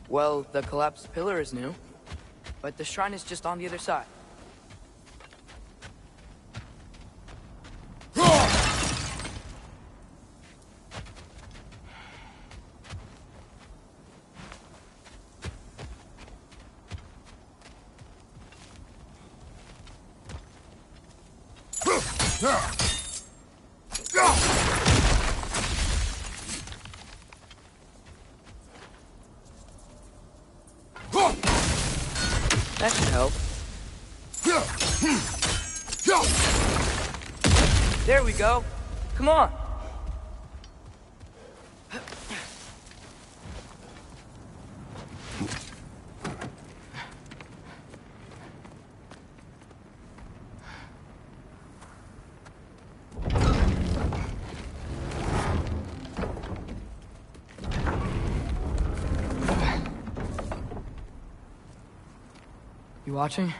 Well, the collapsed pillar is new, but the shrine is just on the other side. That should help. There we go. Come on. You watching?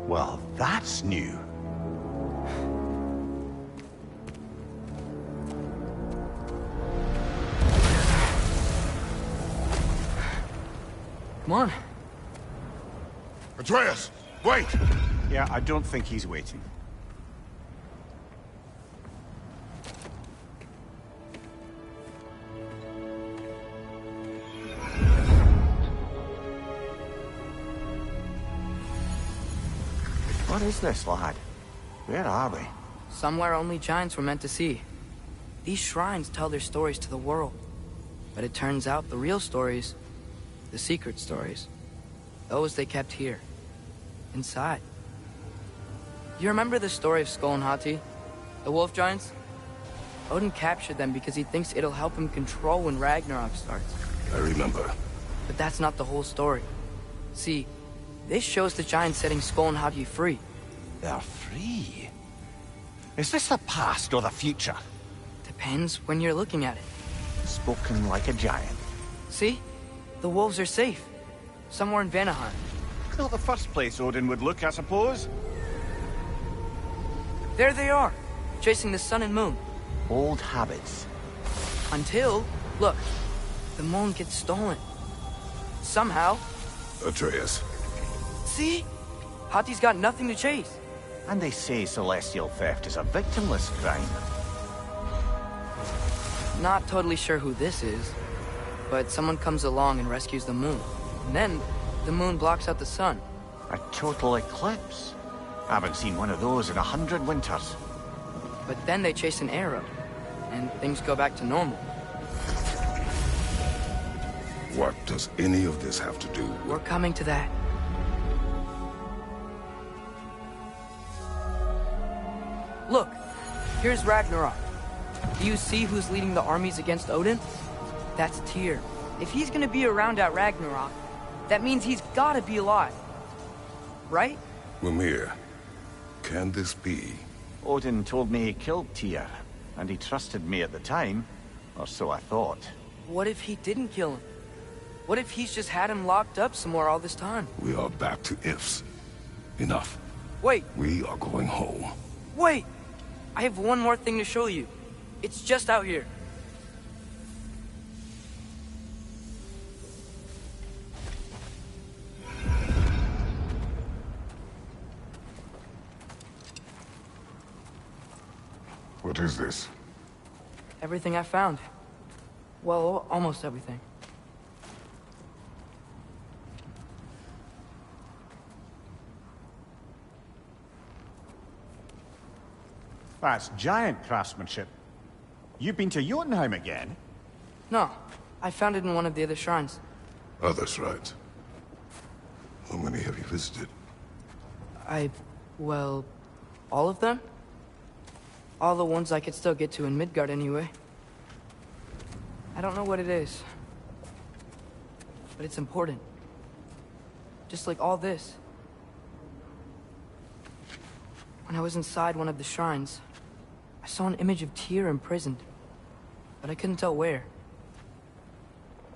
Well, that's new. Come on. Atreus, wait! Yeah, I don't think he's waiting. What is this, lad? Where are we? Somewhere only giants were meant to see. These shrines tell their stories to the world. But it turns out the real stories, the secret stories, those they kept here, inside. You remember the story of Skull and Hati? The wolf giants? Odin captured them because he thinks it'll help him control when Ragnarok starts. I remember. But that's not the whole story. See, this shows the giants setting Skull and Hati free. They're free? Is this the past or the future? Depends when you're looking at it. Spoken like a giant. See? The wolves are safe. Somewhere in Vanaheim. Not the first place Odin would look, I suppose. There they are, chasing the sun and moon. Old habits. Until, look, the moon gets stolen. Somehow. Atreus. See? Hati's got nothing to chase. And they say celestial theft is a victimless crime. Not totally sure who this is, but someone comes along and rescues the moon. And then, the moon blocks out the sun. A total eclipse. I haven't seen one of those in 100 winters. But then they chase an arrow, and things go back to normal. What does any of this have to do with... We're coming to that. Look, here's Ragnarok. Do you see who's leading the armies against Odin? That's Tyr. If he's gonna be around at Ragnarok, that means he's gotta be alive. Right? Mimir, can this be? Odin told me he killed Tyr, and he trusted me at the time, or so I thought. What if he didn't kill him? What if he's just had him locked up somewhere all this time? We are back to ifs. Enough. Wait, We are going home. wait! I have one more thing to show you. It's just out here. What is this? Everything I found. Well, almost everything. That's giant craftsmanship. You've been to Jotunheim again? No, I found it in one of the other shrines. Others, right? How many have you visited? Well, all of them? All the ones I could still get to in Midgard anyway. I don't know what it is. But it's important. Just like all this. When I was inside one of the shrines, I saw an image of Tyr imprisoned. But I couldn't tell where.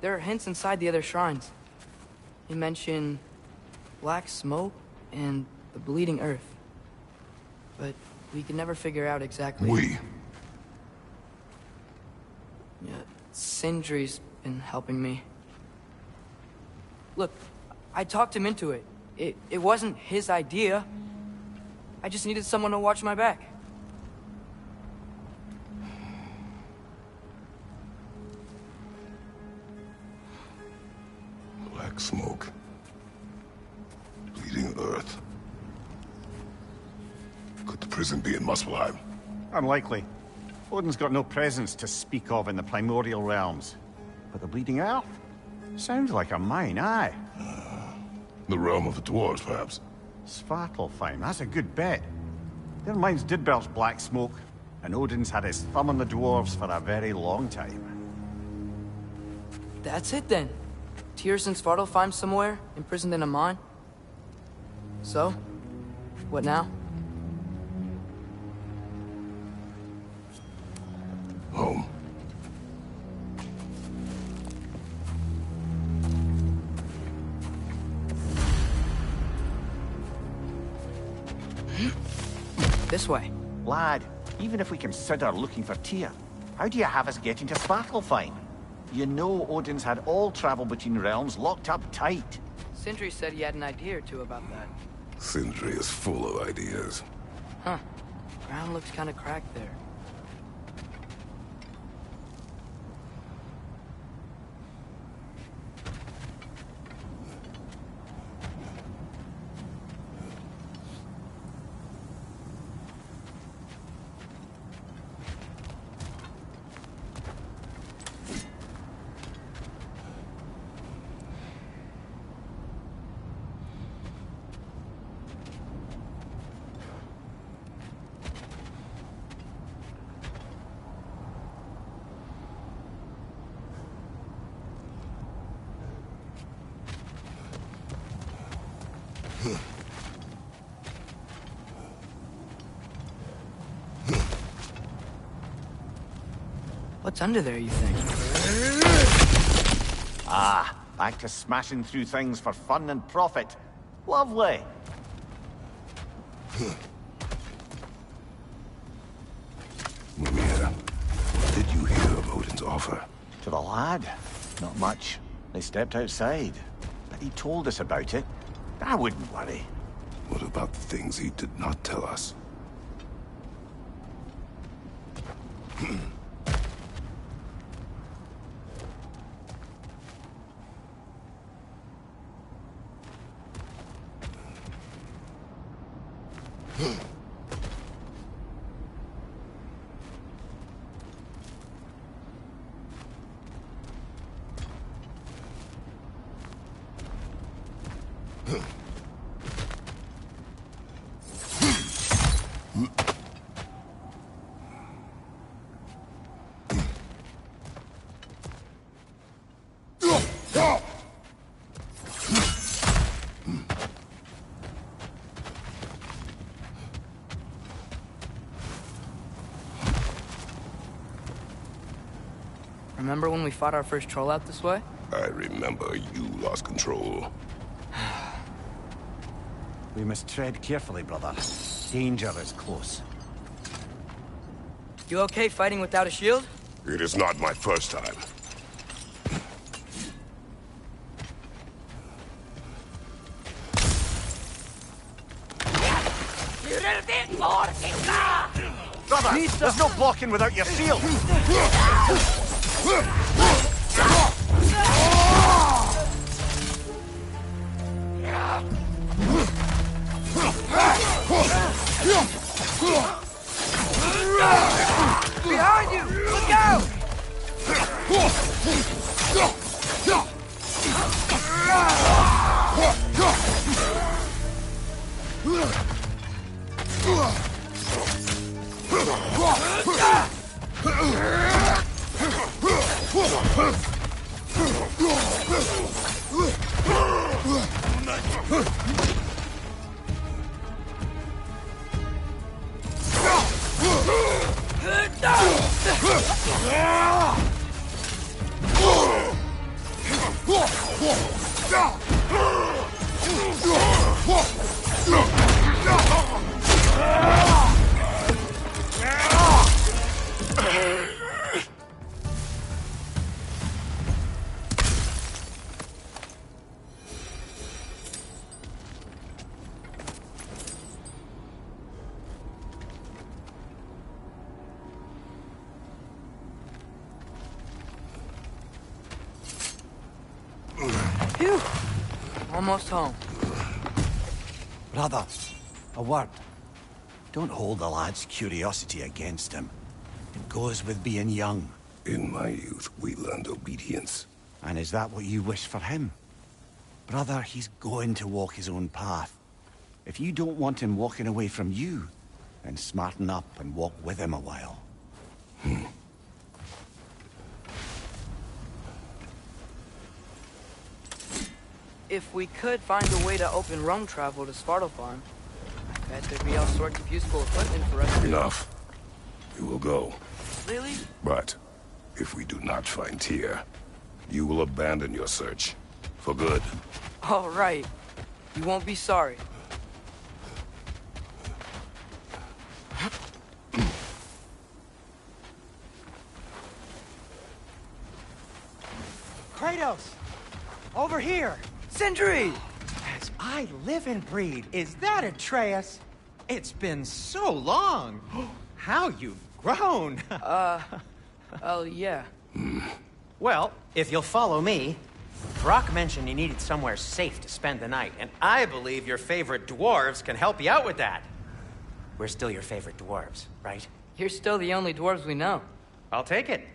There are hints inside the other shrines. They mention black smoke and the bleeding earth. But we could never figure out exactly... We? Yeah, Sindri's been helping me. Look, I talked him into it. It wasn't his idea. I just needed someone to watch my back. Black smoke. Bleeding earth. Could the prison be in Muspelheim? Unlikely. Odin's got no presence to speak of in the primordial realms. But the bleeding earth? Sounds like a mine, aye. The realm of the dwarves, perhaps. Svartalfheim, that's a good bet. Their mines did belch black smoke, and Odin's had his thumb on the dwarves for a very long time. That's it then. Tyr's in Svartalfheim somewhere, imprisoned in a mine. So, what now? Home. This way. Lad, even if we consider looking for Tyr, how do you have us getting to Svartalfheim? You know Odin's had all travel between realms locked up tight. Sindri said he had an idea or two about that. Sindri is full of ideas. Huh. Ground looks kind of cracked there. What's under there, you think? Ah, back to smashing through things for fun and profit. Lovely. Mimir, what did you hear of Odin's offer? To the lad? Not much. They stepped outside. But he told us about it. I wouldn't worry. What about the things he did not tell us? Remember when we fought our first troll out this way? I remember you lost control. We must tread carefully, brother. Danger is close. You okay fighting without a shield? It is not my first time. Brother, there's no blocking without your shield! Behind you! Look out! Phew! Almost home. Brother, a word. Don't hold the lad's curiosity against him. It goes with being young. In my youth, we learned obedience. And is that what you wish for him? Brother, he's going to walk his own path. If you don't want him walking away from you, then smarten up and walk with him a while. If we could find a way to open Rome travel to Svartalfheim, I bet there'd be all sorts of useful equipment for us to... Enough. We will go. Really? But if we do not find Tyr, you will abandon your search. For good. All right. You won't be sorry. Kratos! Over here! Sindri! As I live and breathe, is that Atreus? It's been so long! How you've grown! Oh, yeah. Well, if you'll follow me, Brock mentioned you needed somewhere safe to spend the night, and I believe your favorite dwarves can help you out with that. We're still your favorite dwarves, right? You're still the only dwarves we know. I'll take it.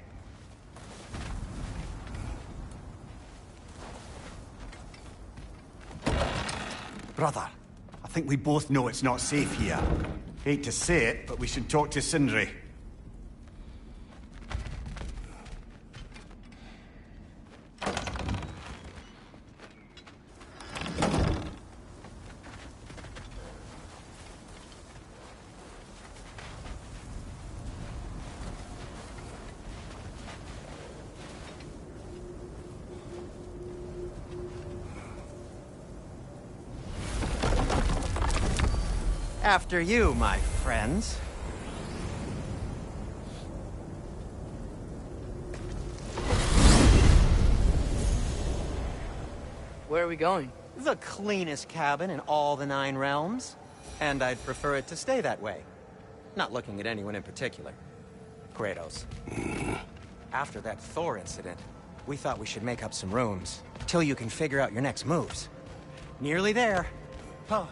Brother, I think we both know it's not safe here. Hate to say it, but we should talk to Sindri. After you, my friends. Where are we going? The cleanest cabin in all the 9 realms. And I'd prefer it to stay that way. Not looking at anyone in particular. Kratos. After that Thor incident, we thought we should make up some rooms, till you can figure out your next moves. Nearly there. Oh.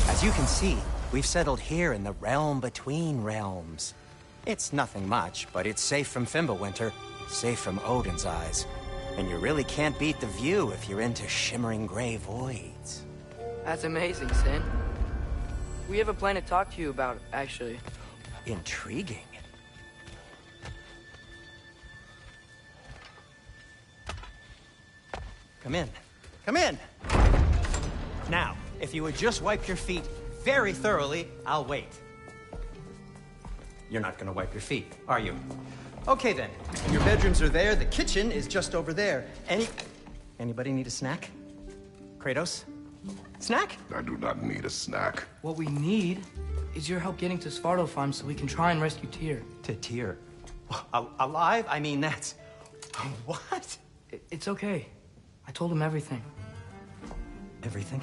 As you can see, we've settled here in the realm between realms. It's nothing much, but it's safe from Fimbulwinter, safe from Odin's eyes. And you really can't beat the view if you're into shimmering gray voids. That's amazing, Sin. We have a plan to talk to you about, actually. Intriguing. Come in. Come in! Now, if you would just wipe your feet very thoroughly, I'll wait. You're not gonna wipe your feet, are you? Okay then. Your bedrooms are there, the kitchen is just over there. Anybody need a snack? Kratos? Snack? I do not need a snack. What we need is your help getting to Svartalfheim so we can try and rescue Tyr. To Tyr. Alive? I mean, that's... What? It's okay. I told him everything. Everything?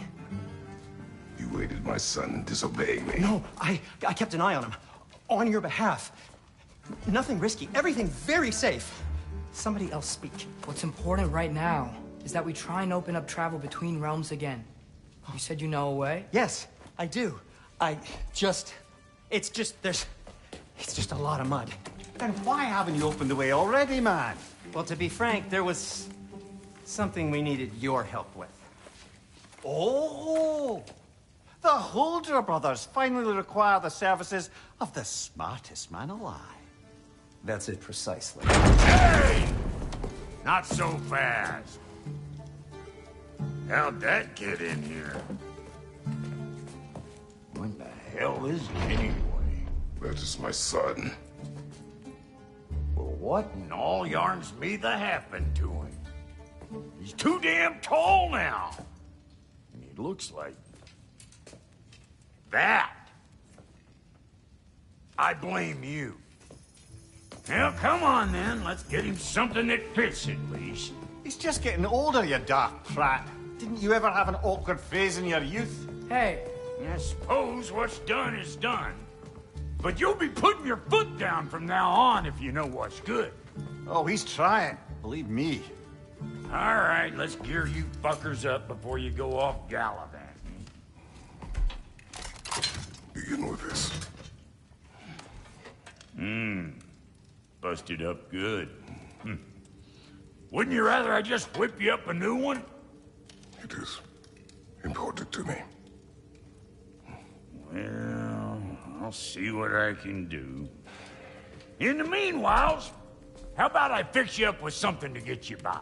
You aided my son in disobeying me. No, I kept an eye on him. On your behalf. Nothing risky. Everything very safe. Somebody else speak. What's important right now is that we try and open up travel between realms again. You said you know a way? Yes, I do. It's just a lot of mud. Then why haven't you opened the way already, man? Well, to be frank, there was something we needed your help with. Oh! The Holder brothers finally require the services of the smartest man alive. That's it precisely. Hey! Not so fast. How'd that get in here? What the hell is he anyway? That is my son. Well, What in all yarns me the happened to him? He's too damn tall now. And he looks like... that. I blame you. Well, come on then. Let's get him something that fits at least. He's just getting older, you daft prat. Didn't you ever have an awkward phase in your youth? Hey, I suppose what's done is done. But you'll be putting your foot down from now on if you know what's good. Oh, he's trying. Believe me. All right, let's gear you fuckers up before you go off gallivanting. Begin with this. Busted up good. Wouldn't you rather I just whip you up a new one? It is important to me. Well, I'll see what I can do. In the meanwhile, how about I fix you up with something to get you by?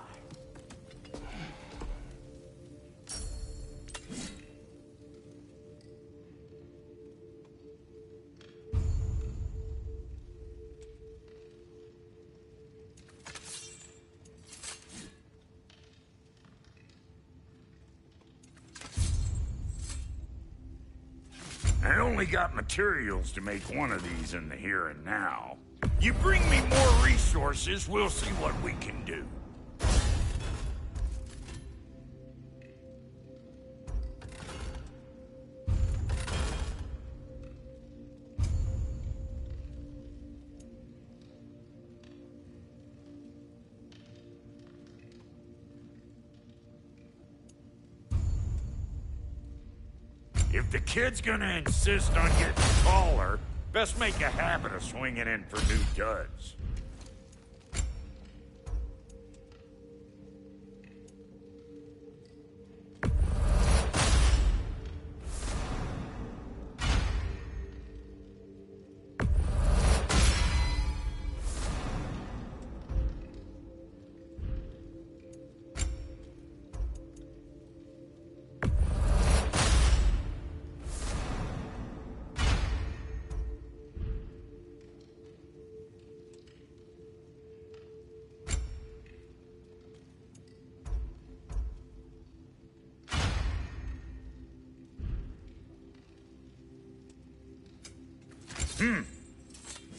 I only got materials to make one of these in the here and now. You bring me more resources, we'll see what we can do. If the kid's gonna insist on getting taller, best make a habit of swinging in for new duds.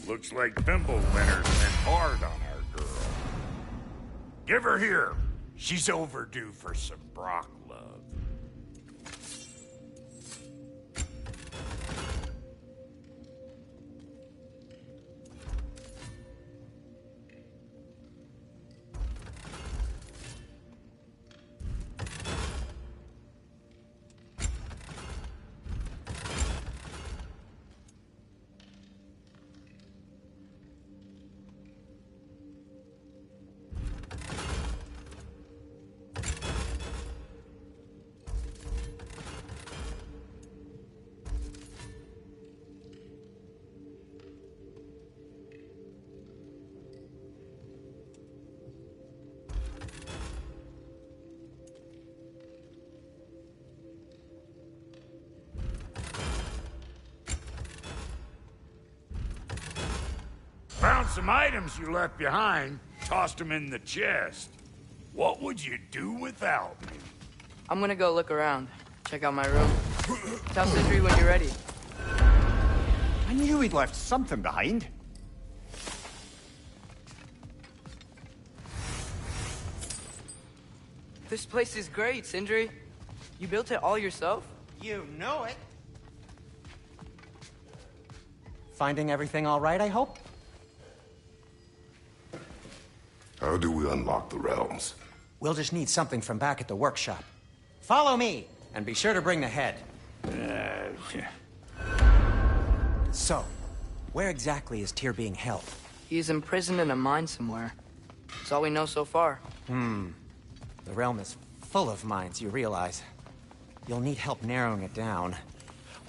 Looks like Thimble Winter's been hard on our girl. Give her here. She's overdue for some Brock love. Found some items you left behind, tossed them in the chest. What would you do without me? I'm gonna go look around. Check out my room. Tell Sindri when you're ready. I knew he'd left something behind. This place is great, Sindri. You built it all yourself? You know it. Finding everything all right, I hope? How do we unlock the realms? We'll just need something from back at the workshop. Follow me, and be sure to bring the head. So, where exactly is Tyr being held? He's imprisoned in a mine somewhere. That's all we know so far. The realm is full of mines, you realize. You'll need help narrowing it down.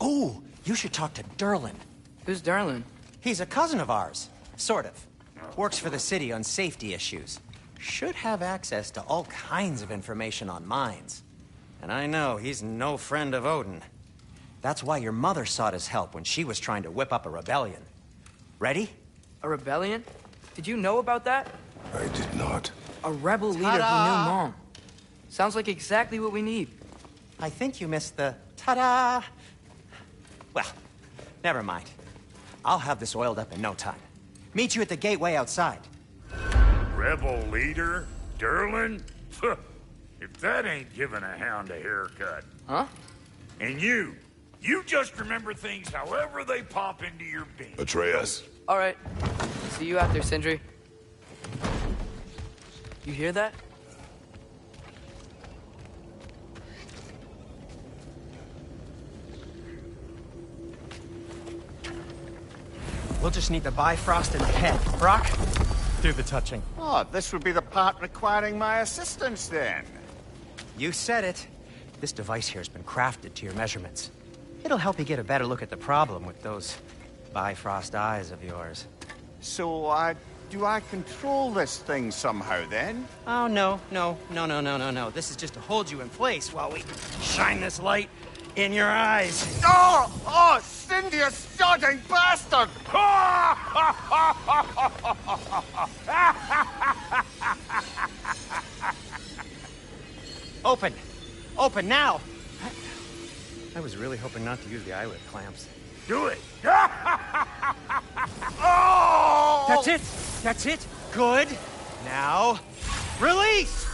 Oh, you should talk to Durlin. Who's Darlin? He's a cousin of ours. Sort of. Works for the city on safety issues. Should have access to all kinds of information on mines. And I know he's no friend of Odin. That's why your mother sought his help when she was trying to whip up a rebellion. Ready? A rebellion? Did you know about that? I did not. A rebel leader who knew Mom. Sounds like exactly what we need. I think you missed the ta-da. Well, never mind. I'll have this oiled up in no time. Meet you at the gateway outside. Rebel leader? Durlin? If that ain't giving a hound a haircut. Huh? And you just remember things however they pop into your bean. Atreus. All right. See you out there, Sindri. You hear that? We'll just need the Bifrost in the head. Brock, do the touching. Oh, this would be the part requiring my assistance then. You said it. This device here has been crafted to your measurements. It'll help you get a better look at the problem with those Bifrost eyes of yours. So, do I control this thing somehow then? Oh, no. This is just to hold you in place while we shine this light in your eyes. Oh, Cindy, you sodding bastard! Open! Open now! I was really hoping not to use the eyelid clamps. Do it! Oh! That's it! That's it! Good! Now, release!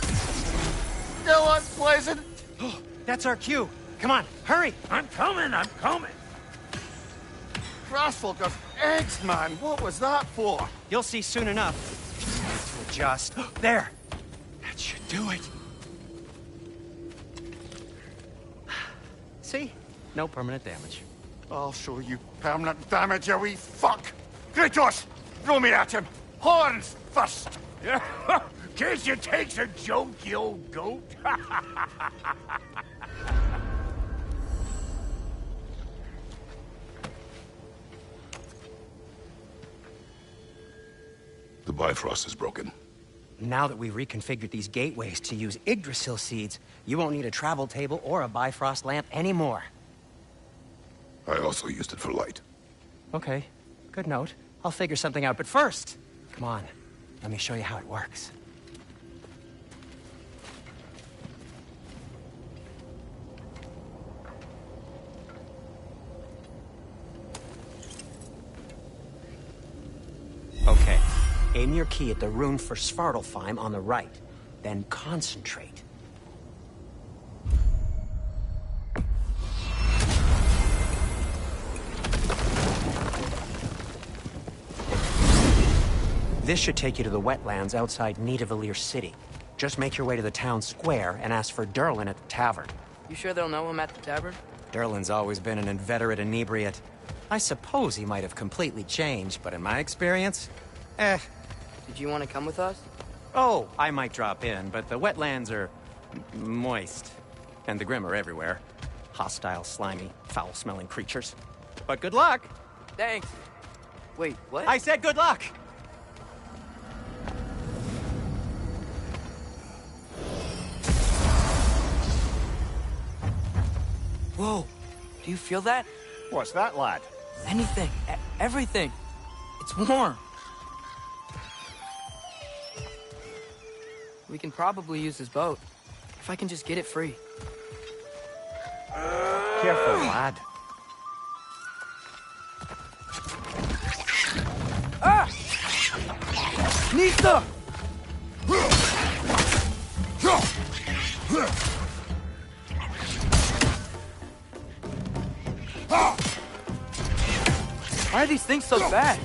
Still unpleasant. Oh, that's our cue. Come on, hurry! I'm coming! Crossfogger's eggs, man. What was that for? You'll see soon enough. To adjust. There! That should do it. See? No permanent damage. I'll show you permanent damage, you wee fuck. Kratos, throw me at him. Horns first. Case you takes a joke, you old goat. The Bifrost is broken. Now that we've reconfigured these gateways to use Yggdrasil seeds, you won't need a travel table or a Bifrost lamp anymore. I also used it for light. Okay, good note. I'll figure something out, but first, come on, let me show you how it works. Okay, aim your key at the rune for Svartalfheim on the right, then concentrate. This should take you to the wetlands outside Nidavellir City. Just make your way to the town square and ask for Durlin at the tavern. You sure they'll know him at the tavern? Durlin's always been an inveterate inebriate. I suppose he might have completely changed, but in my experience, Did you want to come with us? Oh, I might drop in, but the wetlands are moist. And the Grim are everywhere. Hostile, slimy, foul-smelling creatures. But good luck! Thanks. Wait, what? I said good luck! Whoa, do you feel that? What's that, lad? Anything, everything. It's warm. We can probably use this boat. If I can just get it free. Careful, lad. Ah! Nista! Why are these things so fast?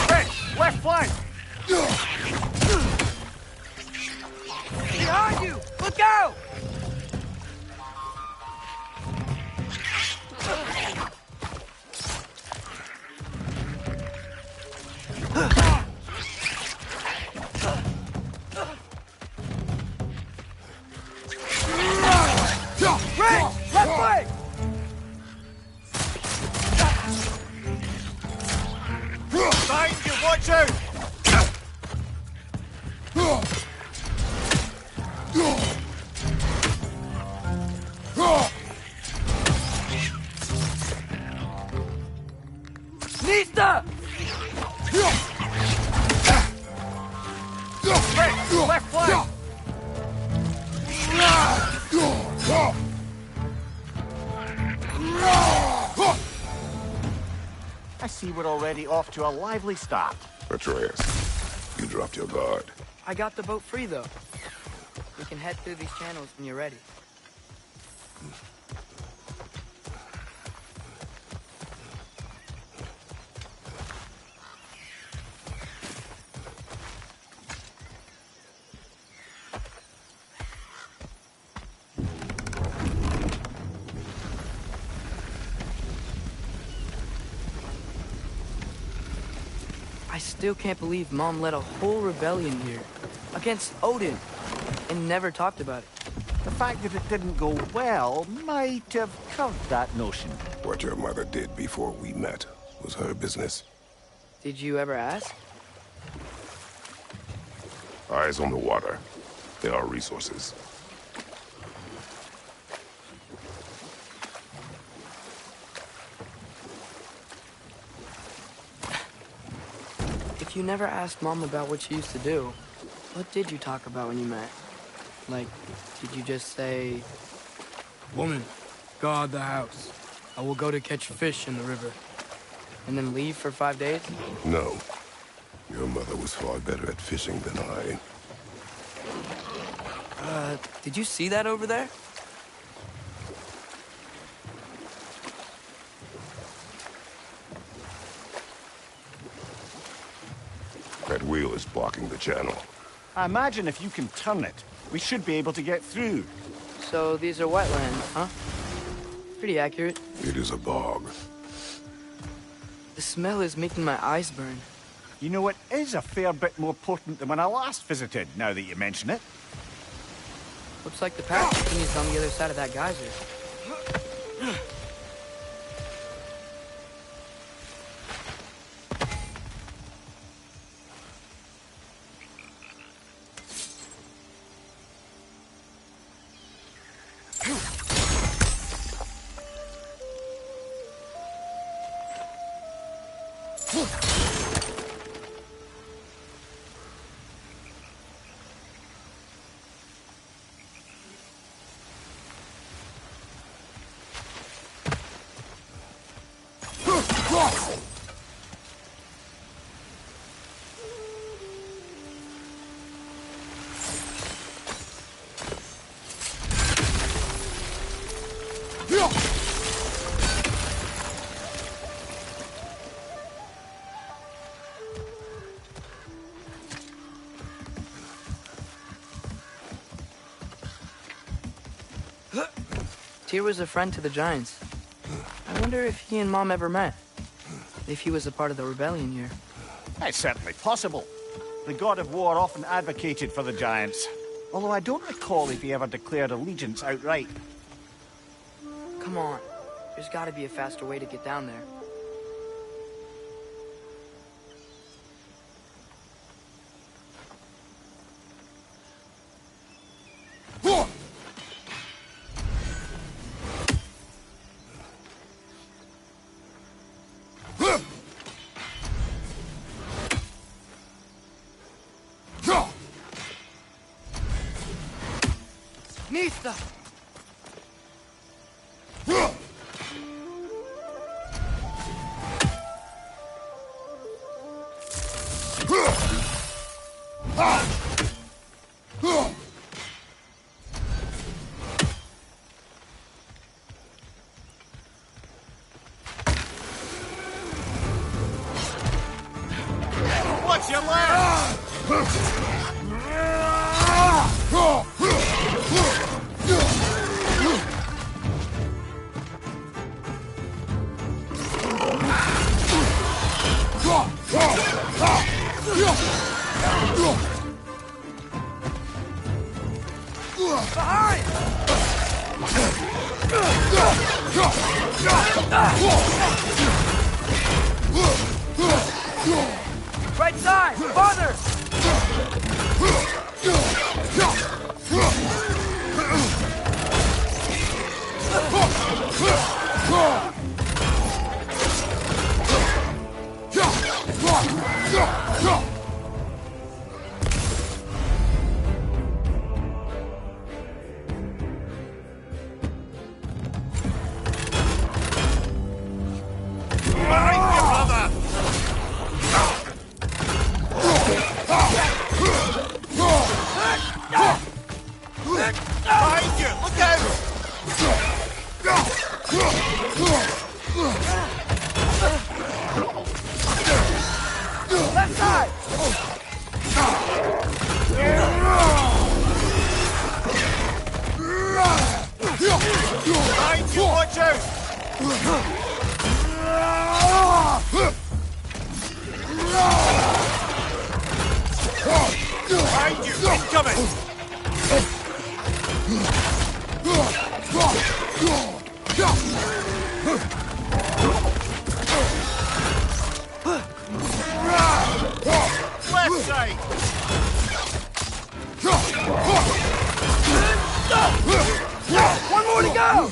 Hey, left flank! Behind you! Look out! Right! Left flank! Behind you, watch out! see we're already off to a lively start. Atreus, you dropped your guard. I got the boat free, though. We can head through these channels when you're ready. I still can't believe Mom led a whole rebellion here against Odin and never talked about it. The fact that it didn't go well might have curved that notion. What your mother did before we met was her business. Did you ever ask? Eyes on the water. There are resources. If you never asked Mom about what she used to do, what did you talk about when you met? Like, did you just say, "Woman, guard the house. I will go to catch fish in the river," and then leave for 5 days? No. Your mother was far better at fishing than I. Did you see that over there? That wheel is blocking the channel. I imagine if you can turn it, we should be able to get through. So these are wetlands, huh? Pretty accurate. It is a bog. The smell is making my eyes burn. You know, it is a fair bit more potent than when I last visited, now that you mention it. Looks like the path continues on the other side of that geyser. Tyr was a friend to the Giants. I wonder if he and Mom ever met. If he was a part of the rebellion here. It's certainly possible. The god of war often advocated for the Giants. Although I don't recall if he ever declared allegiance outright. Come on. There's gotta be a faster way to get down there. Nista! What's your last? Right side! Farther! Behind you, brother! Behind you! Incoming! Left side! One more to go!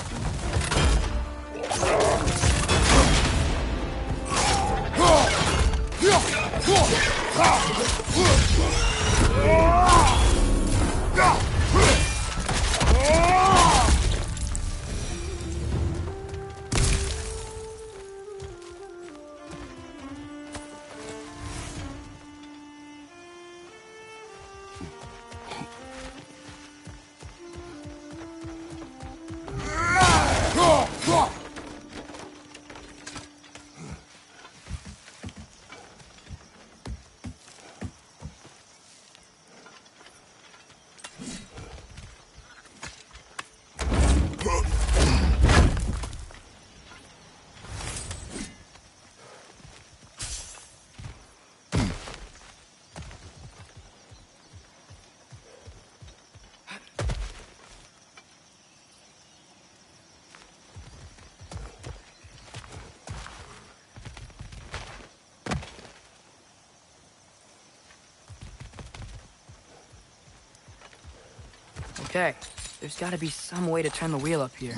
Okay, there's gotta be some way to turn the wheel up here.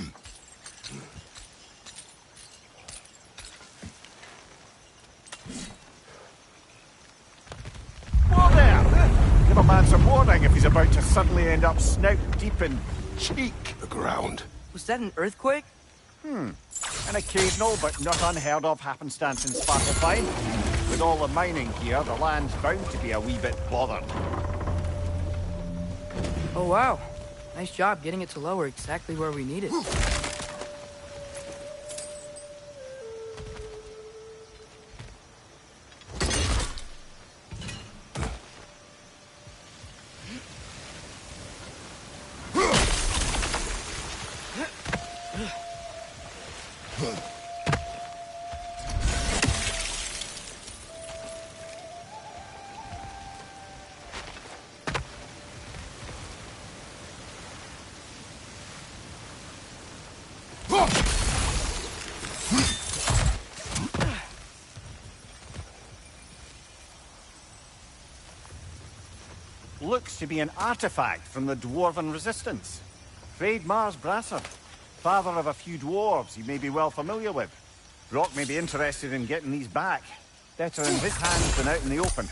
Whoa there! Give a man some warning if he's about to suddenly end up snout deep in cheek. The ground. Was that an earthquake? An occasional but not unheard of happenstance in Svartalfheim. With all the mining here, the land's bound to be a wee bit bothered. Oh wow, nice job getting it to lower exactly where we need it. Looks to be an artifact from the Dwarven Resistance. Freyd Mars Brasser, father of a few dwarves you may be well familiar with. Brock may be interested in getting these back. Better in his hands than out in the open.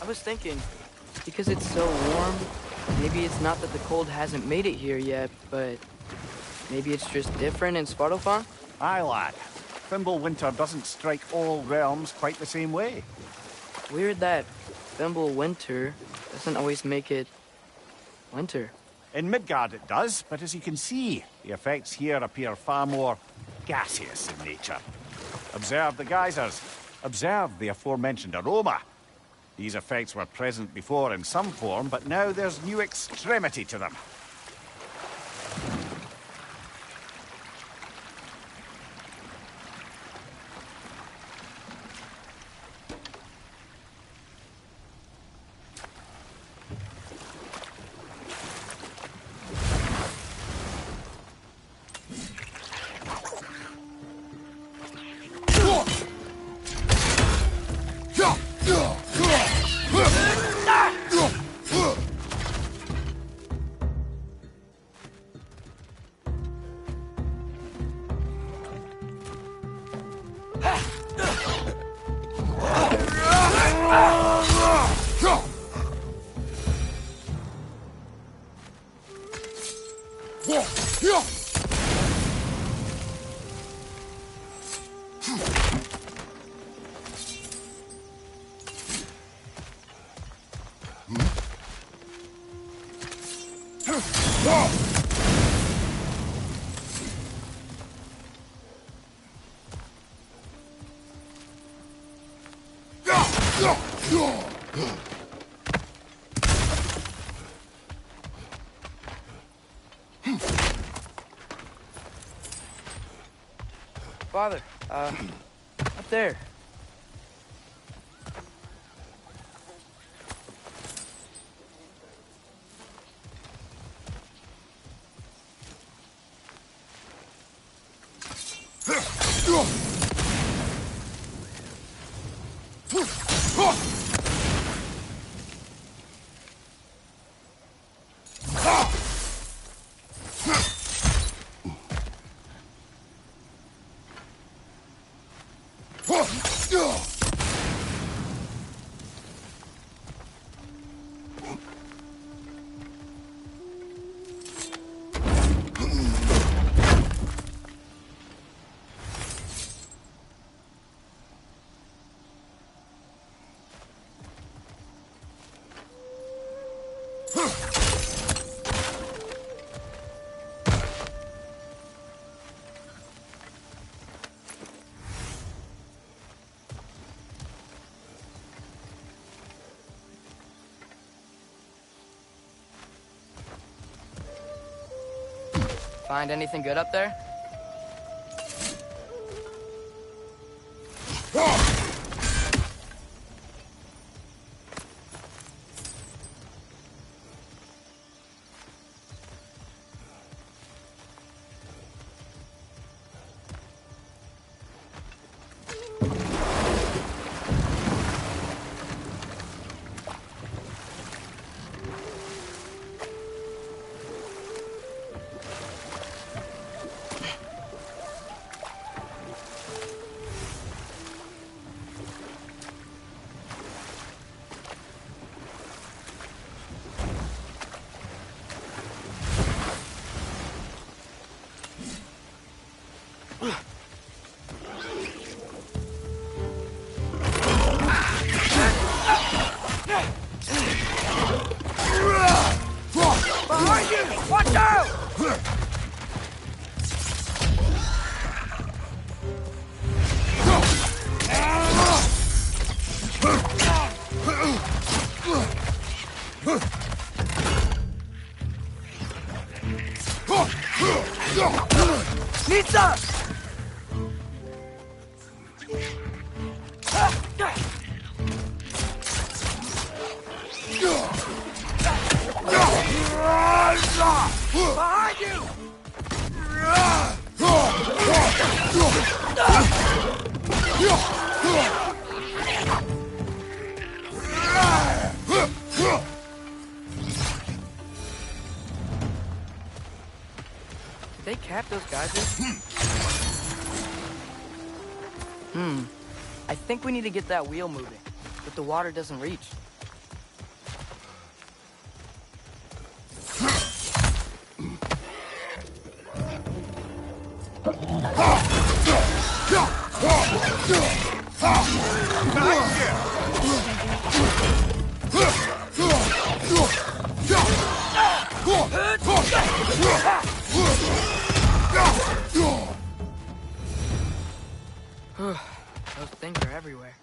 I was thinking, because it's so warm, maybe it's not that the cold hasn't made it here yet, but maybe it's just different in Svartalfheim? Aye, lad. Thimble winter doesn't strike all realms quite the same way. Weird that Thimble winter doesn't always make it winter. In Midgard it does, but as you can see, the effects here appear far more gaseous in nature. Observe the geysers. Observe the aforementioned aroma. These effects were present before in some form, but now there's new extremity to them. Father, up there. Find anything good up there? Behind you! Watch out! Nitsa! Behind you! Did they cap those geysers? I think we need to get that wheel moving, but the water doesn't reach. Those things are everywhere.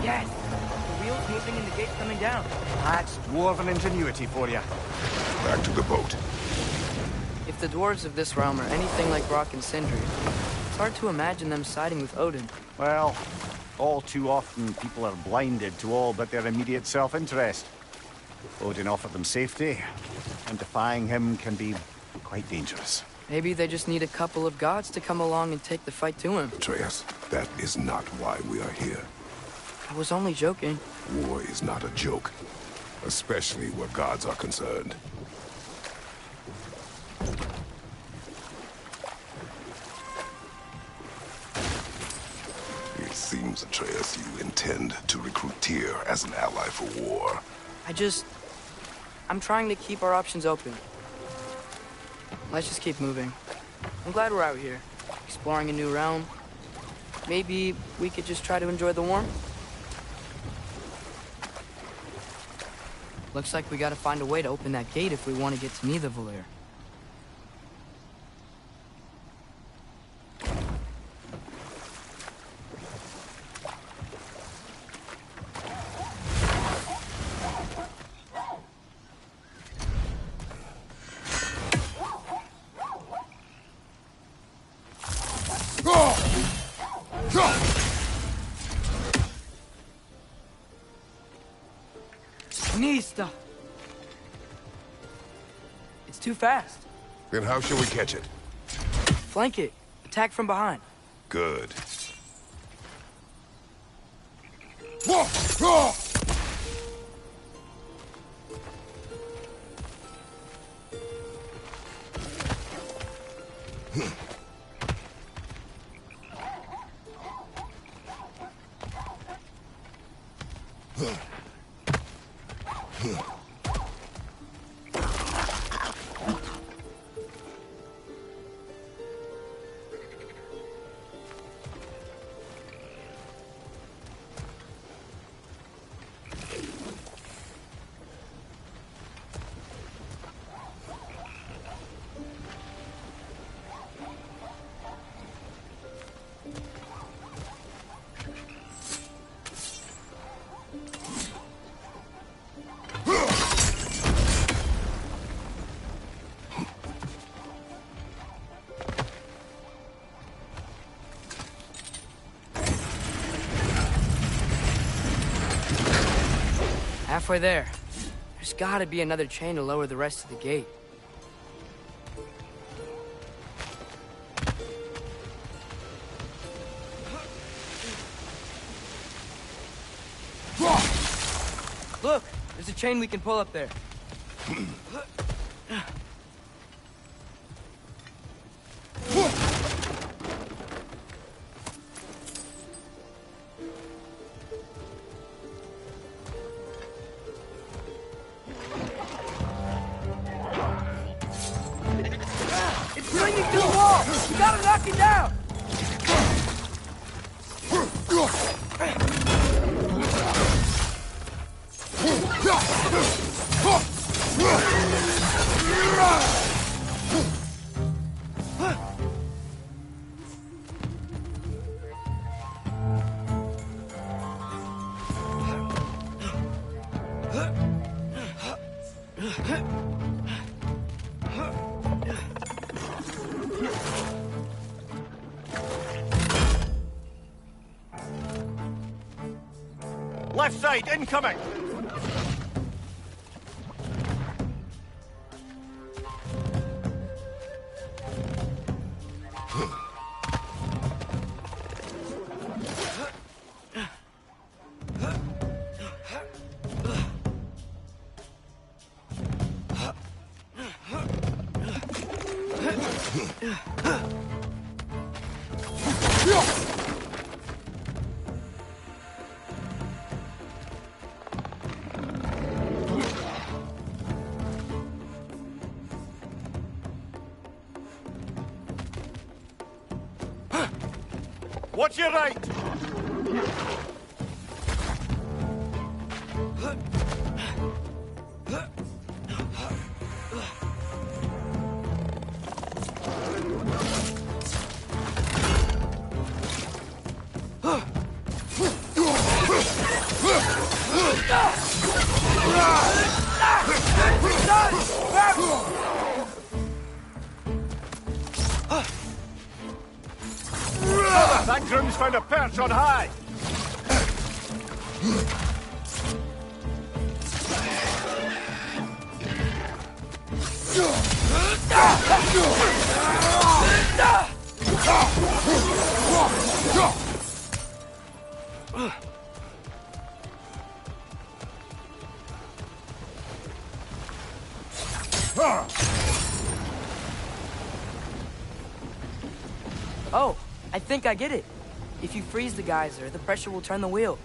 Yes! The wheel's moving and the gate's coming down. That's dwarven ingenuity for you. Back to the boat. If the dwarves of this realm are anything like Rock and Sindri, it's hard to imagine them siding with Odin. Well, all too often people are blinded to all but their immediate self-interest. Odin offered them safety, and defying him can be quite dangerous. Maybe they just need a couple of gods to come along and take the fight to him. Atreus, that is not why we are here. I was only joking. War is not a joke, especially where gods are concerned. It seems, Atreus, you intend to recruit Tyr as an ally for war. I'm trying to keep our options open. Let's just keep moving. I'm glad we're out here, exploring a new realm. Maybe we could just try to enjoy the warmth? Looks like we gotta find a way to open that gate if we want to get to Nidavellir. Nista! It's too fast. Then how shall we catch it? Flank it. Attack from behind. Good. Halfway there. There's gotta be another chain to lower the rest of the gate. Look! There's a chain we can pull up there. It's swinging through the wall! You gotta knock it down! Left side, incoming! Watch your right! That groom's found a perch on high! Oh, I think I get it. If you freeze the geyser, the pressure will turn the wheel.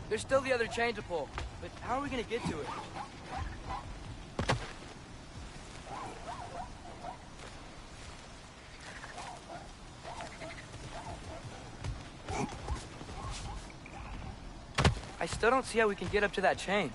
There's still the other chain to pull, but how are we gonna get to it? I still don't see how we can get up to that chain.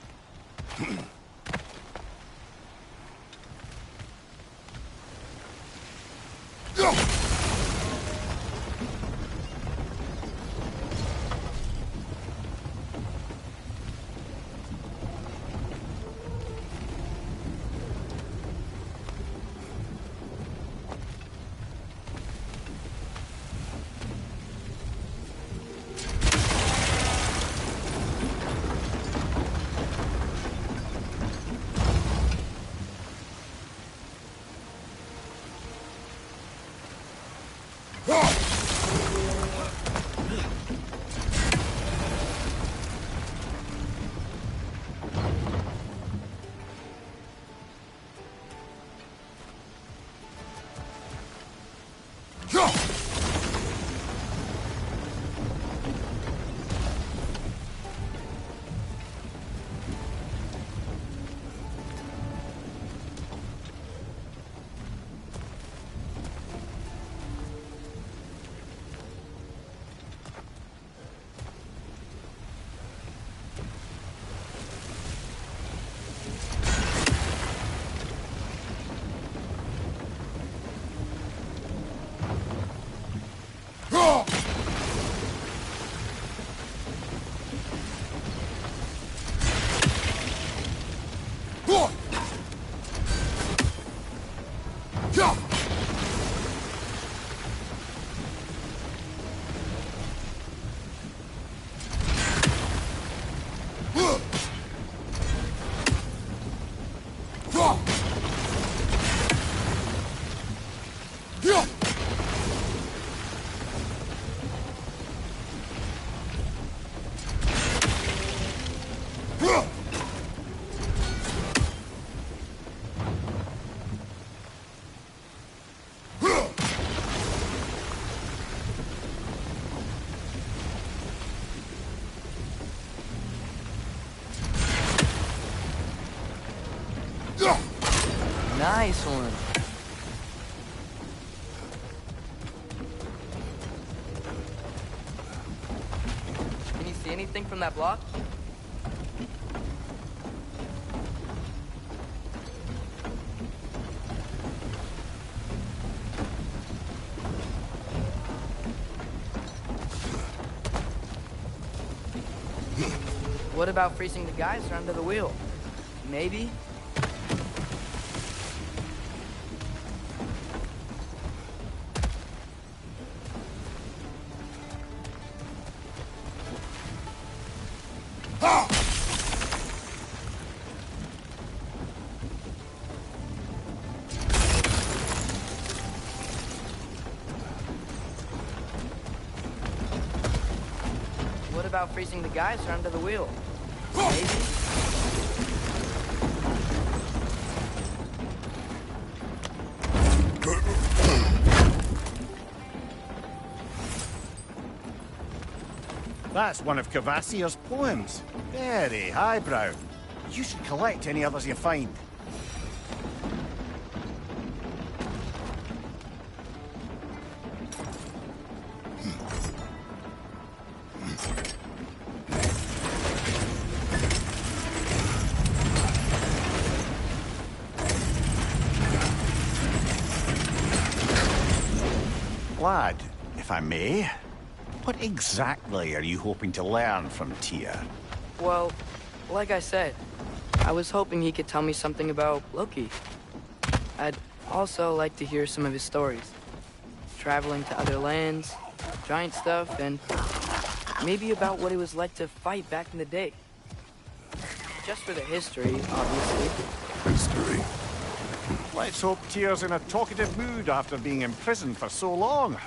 Nice one. Can you see anything from that block? What about freezing the geyser under the wheel? Maybe? What about freezing the geyser under the wheel? Maybe? That's one of Cavassier's poems. Very highbrow. You should collect any others you find. lad, if I may. What exactly are you hoping to learn from Tyr? Well, like I said, I was hoping he could tell me something about Loki. I'd also like to hear some of his stories. Traveling to other lands, giant stuff, and maybe about what it was like to fight back in the day. Just for the history, obviously. History. Let's hope Tyr's in a talkative mood after being imprisoned for so long.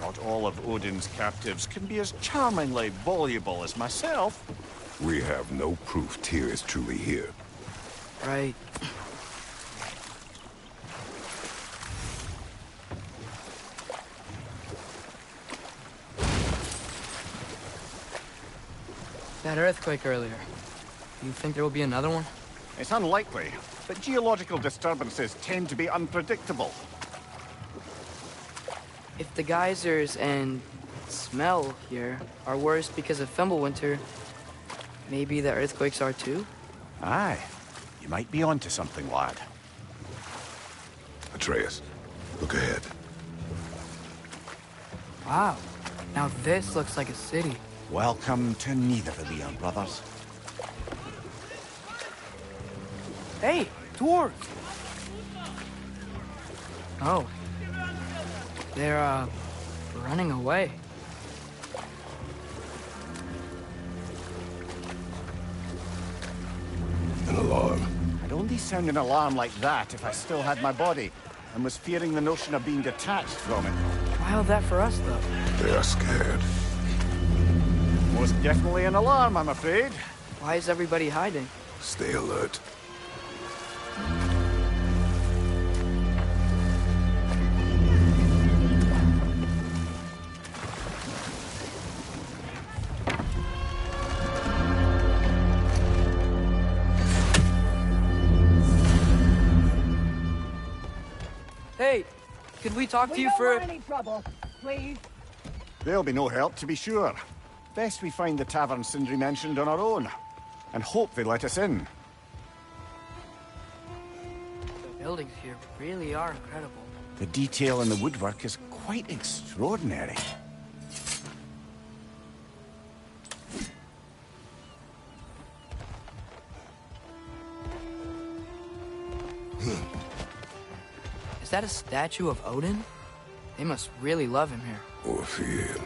Not all of Odin's captives can be as charmingly voluble as myself. We have no proof Tyr is truly here. Right. That earthquake earlier. You think there will be another one? It's unlikely, but geological disturbances tend to be unpredictable. If the geysers and smell here are worse because of Fimbulwinter, maybe the earthquakes are too? Aye. You might be onto something, lad. Atreus, look ahead. Wow. Now this looks like a city. Welcome to Neither brothers. Hey, dwarves! Oh. They're, running away. An alarm. I'd only sound an alarm like that if I still had my body, and was fearing the notion of being detached from it. Why that for us, though? They are scared. Most definitely an alarm, I'm afraid. Why is everybody hiding? Stay alert. Hey, could we talk to you for... We don't want any trouble, please. There'll be no help, to be sure. Best we find the tavern Sindri mentioned on our own, and hope they let us in. The buildings here really are incredible. The detail in the woodwork is quite extraordinary. Is that a statue of Odin? They must really love him here. Or fear him.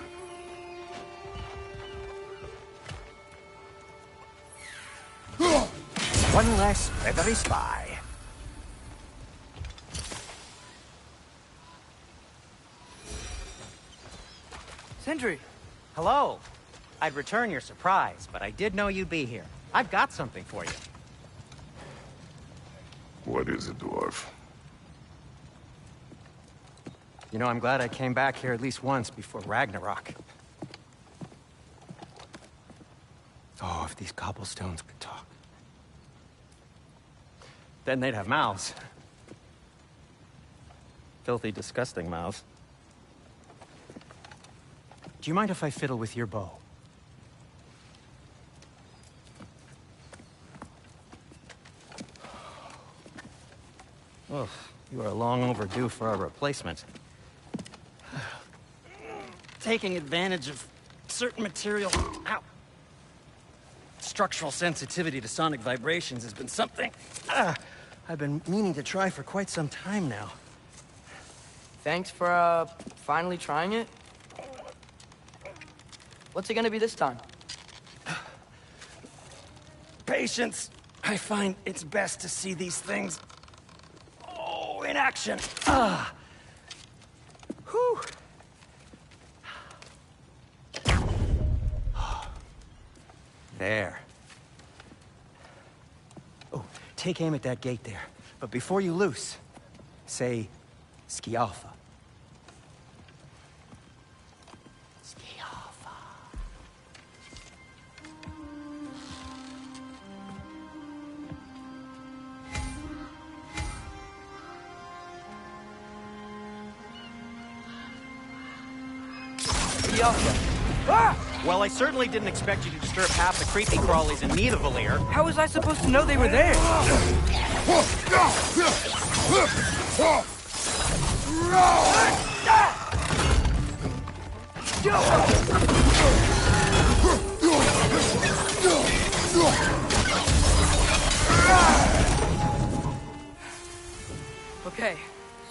One less feathery spy. Sindri! Hello. I'd return your surprise, but I did know you'd be here. I've got something for you. What is it, dwarf? You know, I'm glad I came back here at least once before Ragnarok. Oh, if these cobblestones could talk. Then they'd have mouths. Filthy, disgusting mouths. Do you mind if I fiddle with your bow? Oh, you are long overdue for a replacement. Taking advantage of certain material... Ow! Structural sensitivity to sonic vibrations has been something I've been meaning to try for quite some time now. Thanks for, finally trying it. What's it gonna be this time? Patience. I find it's best to see these things... Oh, in action. Whew. There. Oh, take aim at that gate there. But before you loose, say, Skialfa. Skialfa. Well, I certainly didn't expect you to disturb half the creepy crawlies in Nidavellir. How was I supposed to know they were there? Okay,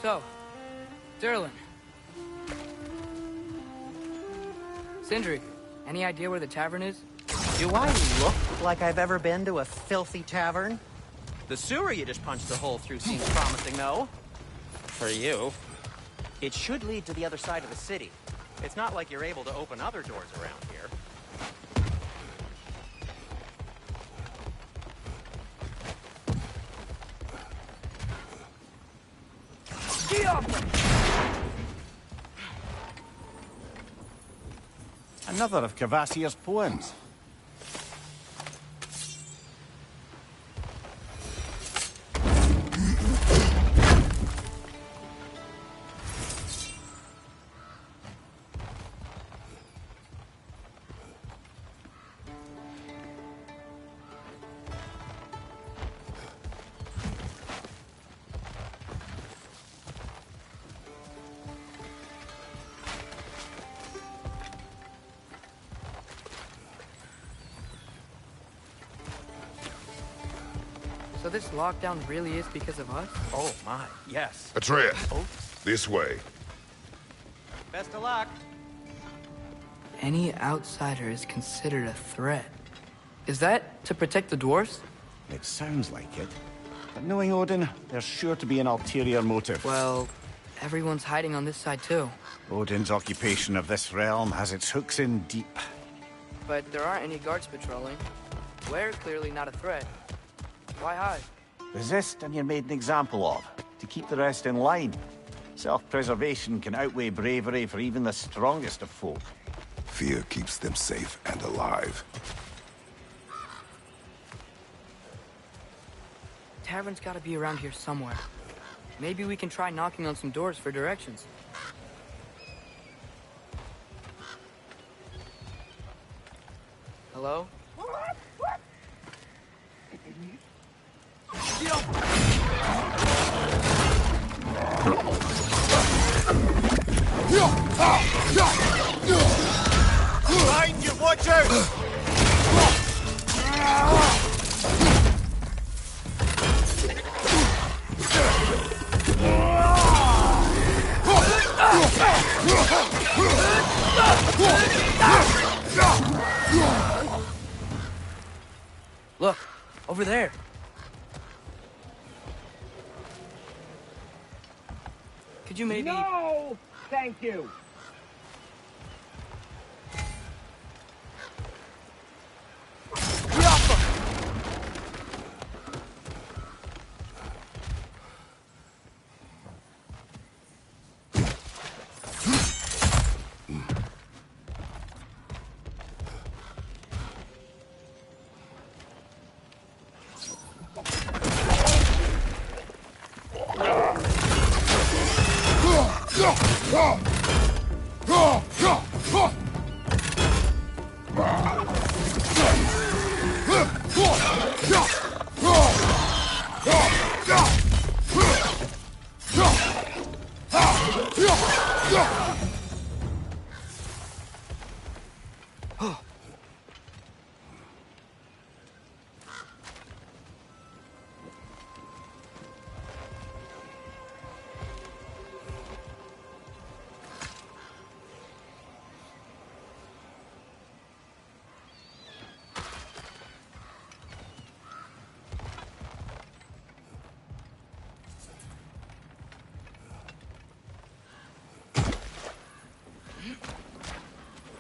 so, Derlin. Sindri, any idea where the tavern is? Do I look like I've ever been to a filthy tavern? The sewer you just punched a hole through seems promising, though. For you. It should lead to the other side of the city. It's not like you're able to open other doors around here. Another of Kvasir's poems. So this lockdown really is because of us? Oh my, yes. Atreus, this way. Best of luck. Any outsider is considered a threat. Is that to protect the dwarves? It sounds like it. But knowing Odin, there's sure to be an ulterior motive. Well, everyone's hiding on this side too. Odin's occupation of this realm has its hooks in deep. But there aren't any guards patrolling. We're clearly not a threat. Why hide? Resist and you're made an example of, to keep the rest in line. Self-preservation can outweigh bravery for even the strongest of folk. Fear keeps them safe and alive. Tavern's gotta be around here somewhere. Maybe we can try knocking on some doors for directions. Hello? Behind you, watch out! Look, over there. Could you maybe... No! Thank you.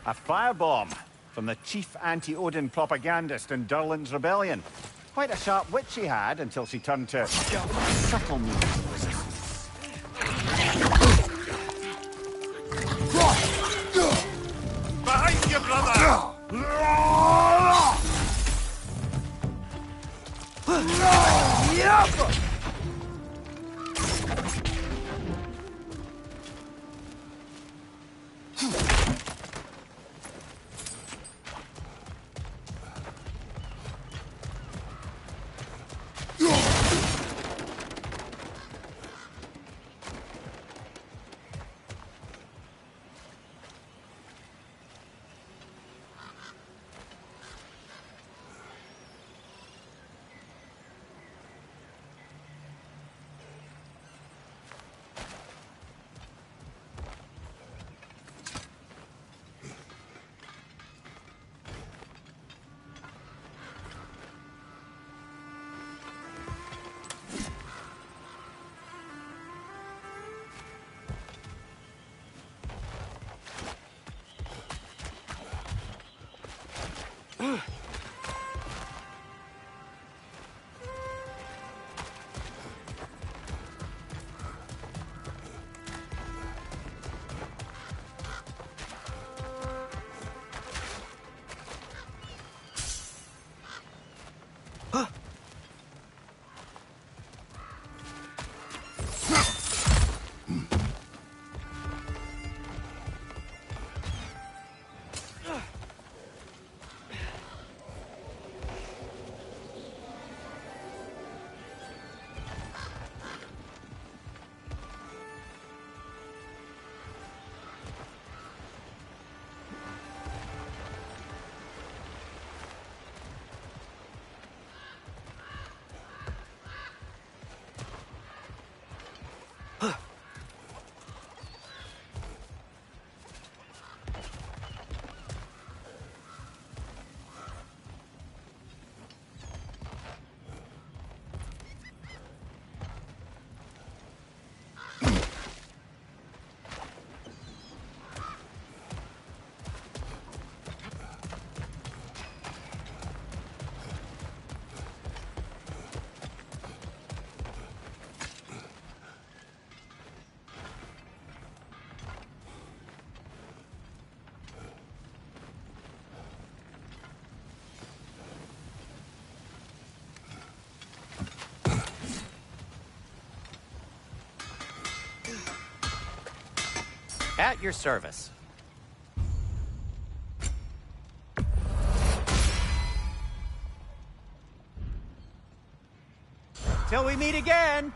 A firebomb from the chief anti-Odin propagandist in Durlin's rebellion. Quite a sharp wit she had until she turned to subtle means of resistance. Behind you, brother! At your service. Till we meet again!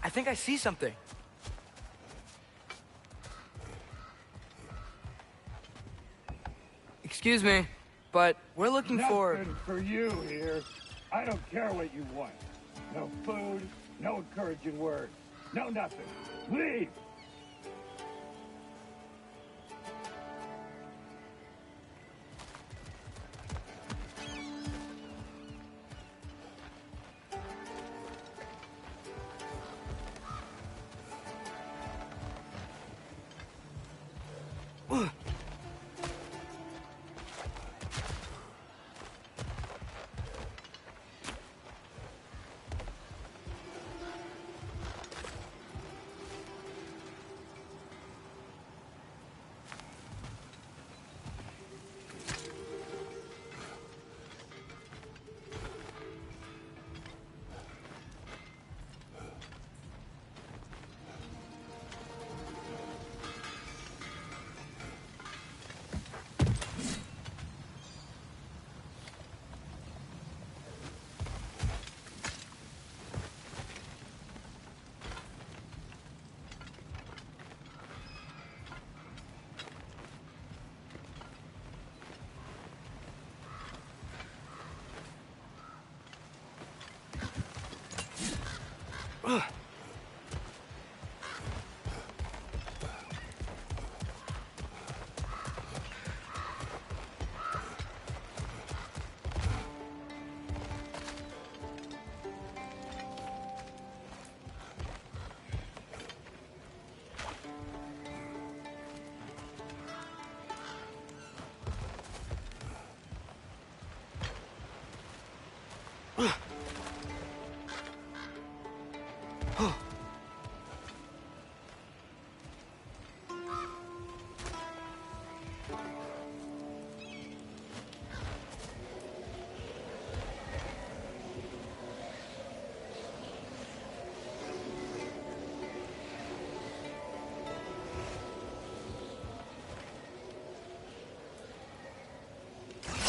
I think I see something. Excuse me, but we're looking for... Nothing for you here. I don't care what you want. No food, no encouraging words, no nothing. Leave!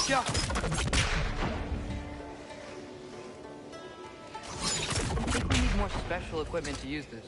Yeah. I think we need more special equipment to use this.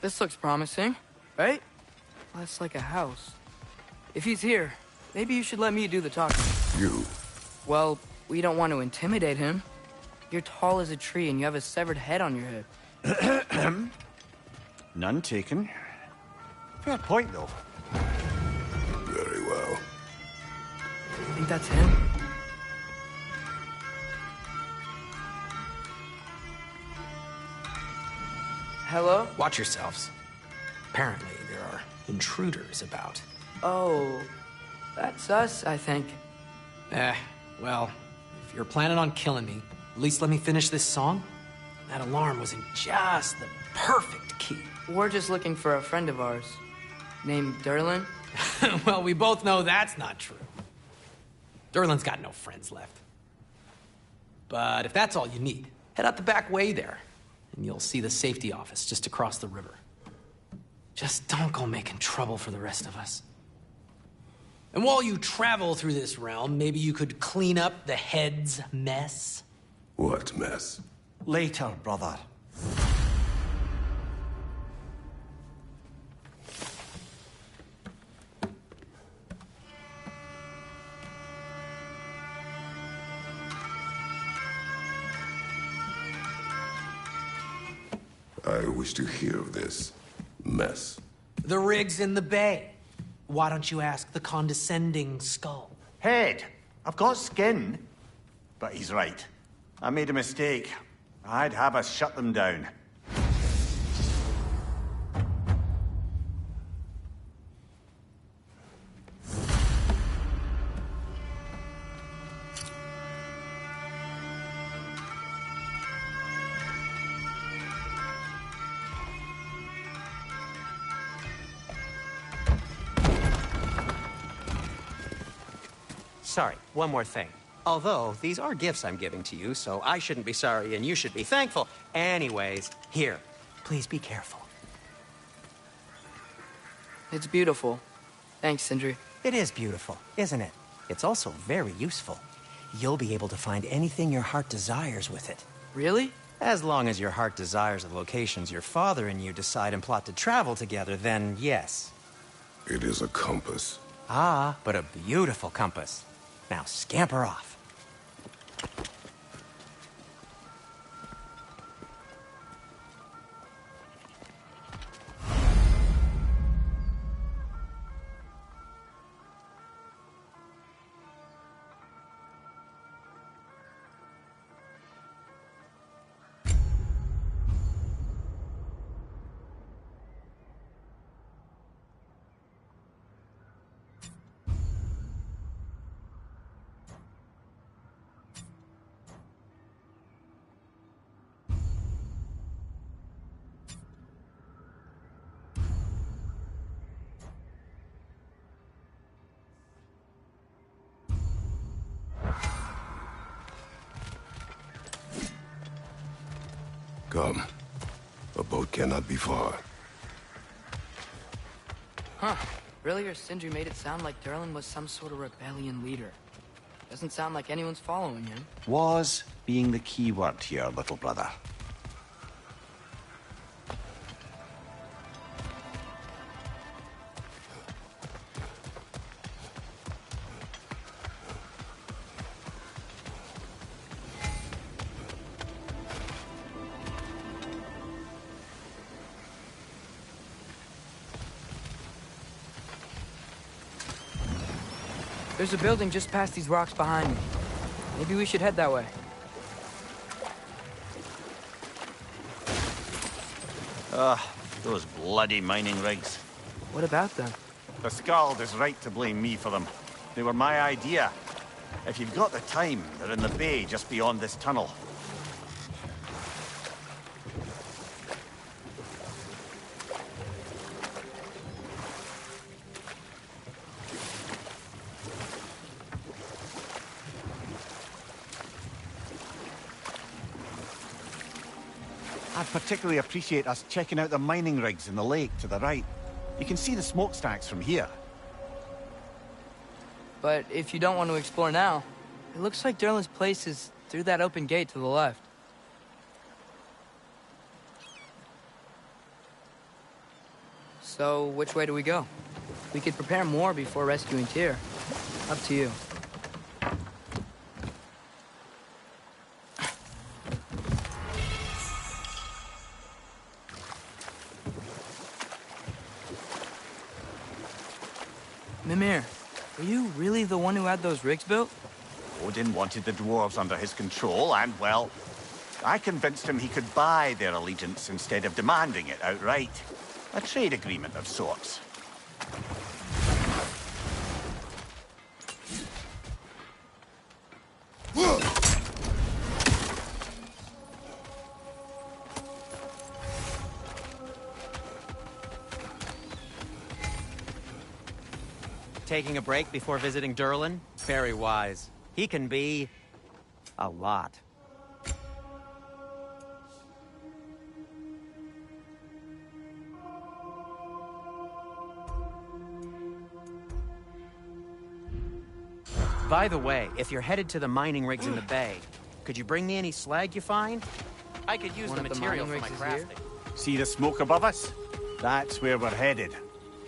This looks promising, right? That's like a house. If he's here, maybe you should let me do the talking. You. Well, we don't want to intimidate him. You're tall as a tree and you have a severed head on your head. None taken. Fair point, though. Very well. I think that's him. Hello? Watch yourselves. Apparently, there are intruders about. Oh, that's us, I think. Well, if you're planning on killing me, at least let me finish this song. That alarm was in just the perfect key. We're just looking for a friend of ours, named Derlin. Well, we both know that's not true. Derlin's got no friends left. But if that's all you need, head out the back way there, and you'll see the safety office just across the river. Just don't go making trouble for the rest of us. And while you travel through this realm, maybe you could clean up the head's mess? What mess? Later, brother. I wish to hear of this mess. The rig's in the bay. Why don't you ask the condescending skull? Head, I've got skin. But he's right. I made a mistake. I'd have us shut them down. Sorry, one more thing. Although, these are gifts I'm giving to you, so I shouldn't be sorry and you should be thankful. Anyways, here, please be careful. It's beautiful. Thanks, Sindri. It is beautiful, isn't it? It's also very useful. You'll be able to find anything your heart desires with it. Really? As long as your heart desires the locations your father and you decide and plot to travel together, then yes. It is a compass. Ah, but a beautiful compass. Now scamper off. Come. A boat cannot be far. Huh. Earlier, Sindri made it sound like Derlin was some sort of rebellion leader. Doesn't sound like anyone's following him. Was being the key word here, little brother. There's a building just past these rocks behind me. Maybe we should head that way. Those bloody mining rigs. What about them? The Skald is right to blame me for them. They were my idea. If you've got the time, they're in the bay just beyond this tunnel. I'd particularly appreciate us checking out the mining rigs in the lake to the right. You can see the smokestacks from here. But if you don't want to explore now, it looks like Derlin's place is through that open gate to the left. So, which way do we go? We could prepare more before rescuing Tyr. Up to you. Mimir, were you really the one who had those rigs built? Odin wanted the dwarves under his control, and, well, I convinced him he could buy their allegiance instead of demanding it outright. A trade agreement of sorts. Taking a break before visiting Durlin? Very wise. He can be... a lot. By the way, if you're headed to the mining rigs in the bay, could you bring me any slag you find? I could use One the of the material for mining my rigs is here? crafting. See the smoke above us? That's where we're headed.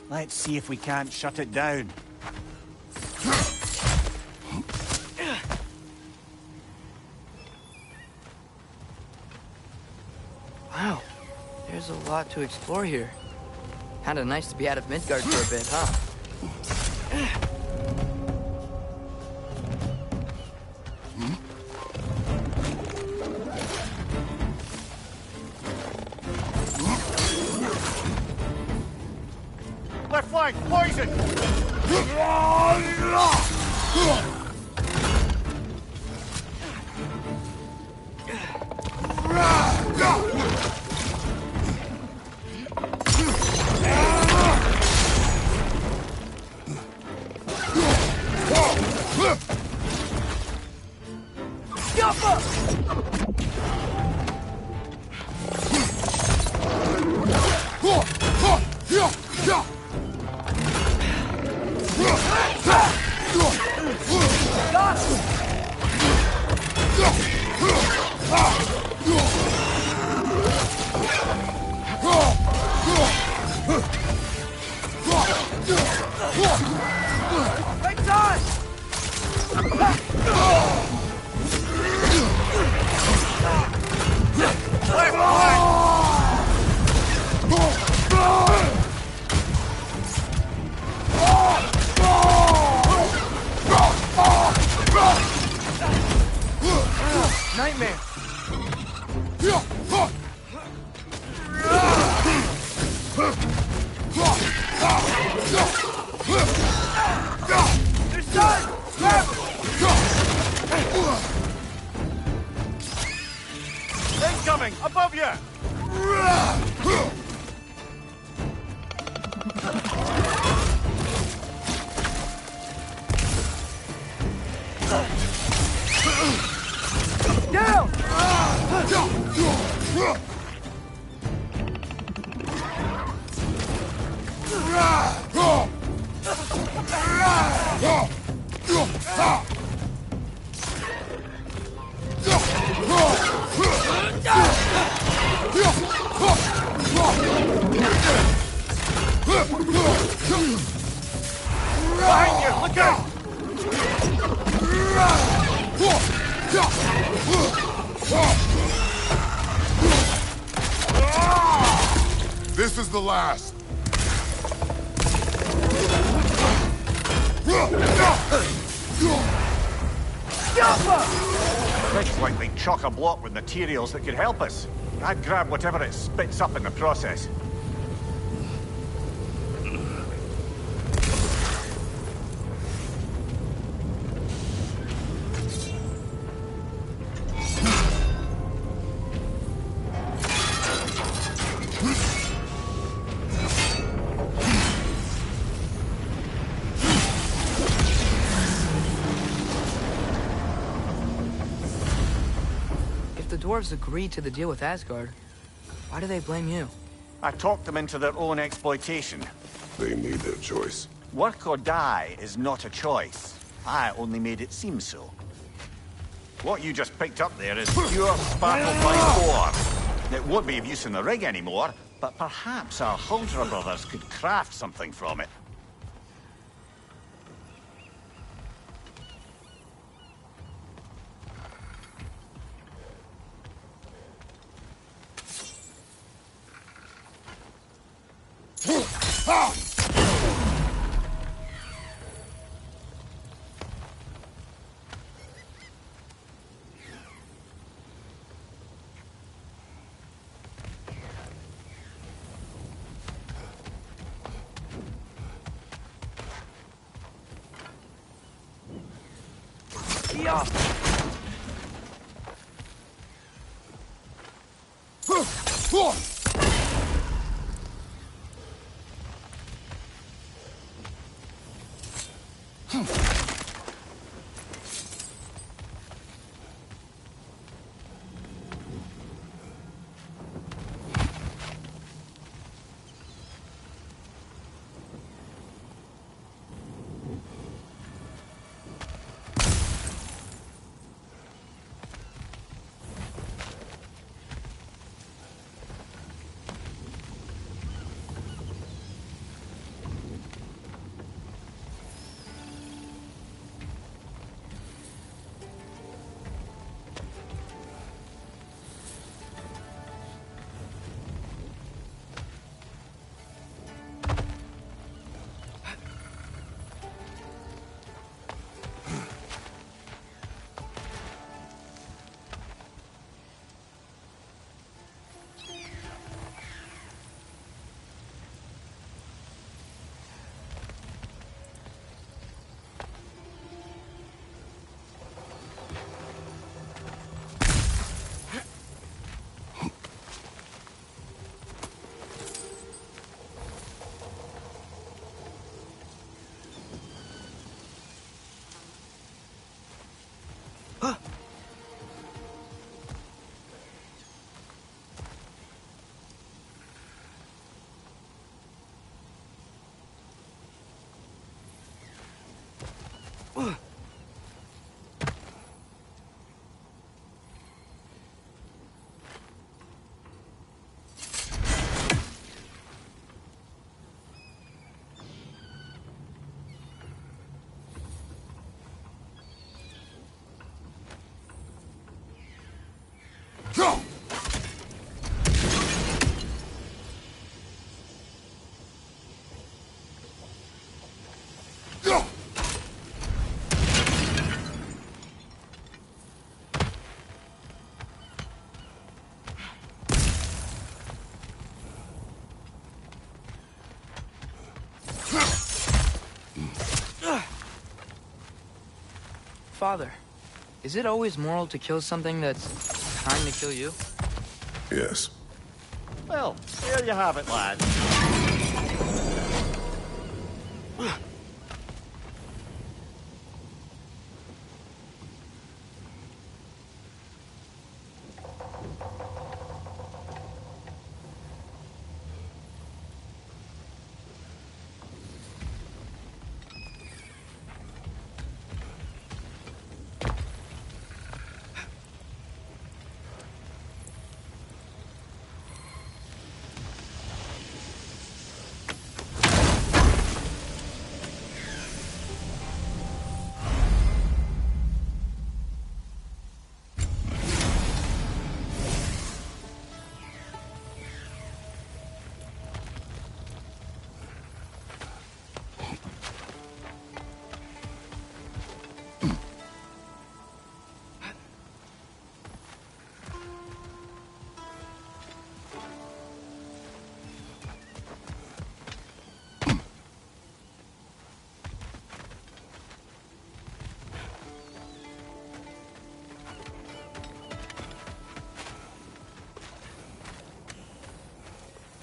Let's see if we can't shut it down. Wow, there's a lot to explore here. Kinda nice to be out of Midgard for a bit, huh? Left flank, poison! Nightmare! Incoming! Above you! Down! Behind you! Look out! This is the last. Looks like they chock-a-block with materials that could help us. I'd grab whatever it spits up in the process. If the dwarves agreed to the deal with Asgard, why do they blame you? I talked them into their own exploitation. They made their choice. Work or die is not a choice. I only made it seem so. What you just picked up there is pure sparkle by 4. It won't be of use in the rig anymore, but perhaps our Huldra brothers could craft something from it. Father, is it always moral to kill something that's trying to kill you? Yes. Well, there you have it, lads.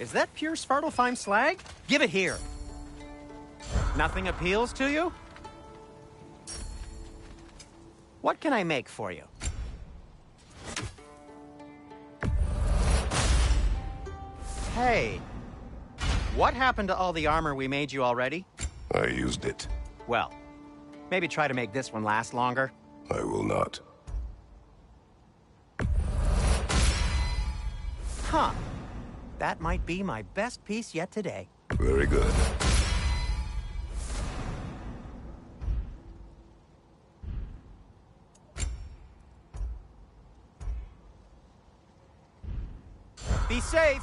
Is that pure Svartalfheim slag? Give it here. Nothing appeals to you? What can I make for you? Hey, what happened to all the armor we made you already? I used it. Well, maybe try to make this one last longer. I will not. Huh. That might be my best piece yet today. Very good. Be safe!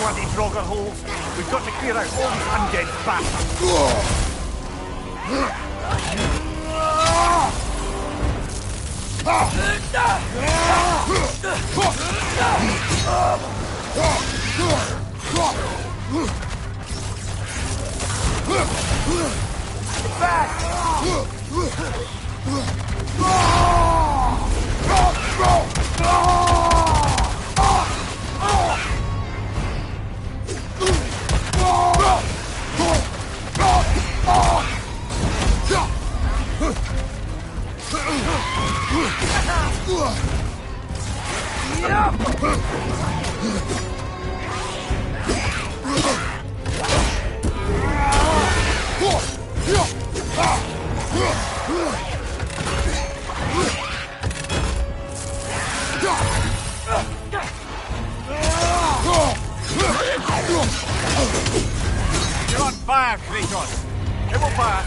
Bloody Draugr holes! We've got to clear out all these undead bastards! You're on fire, Kratos! It will pass!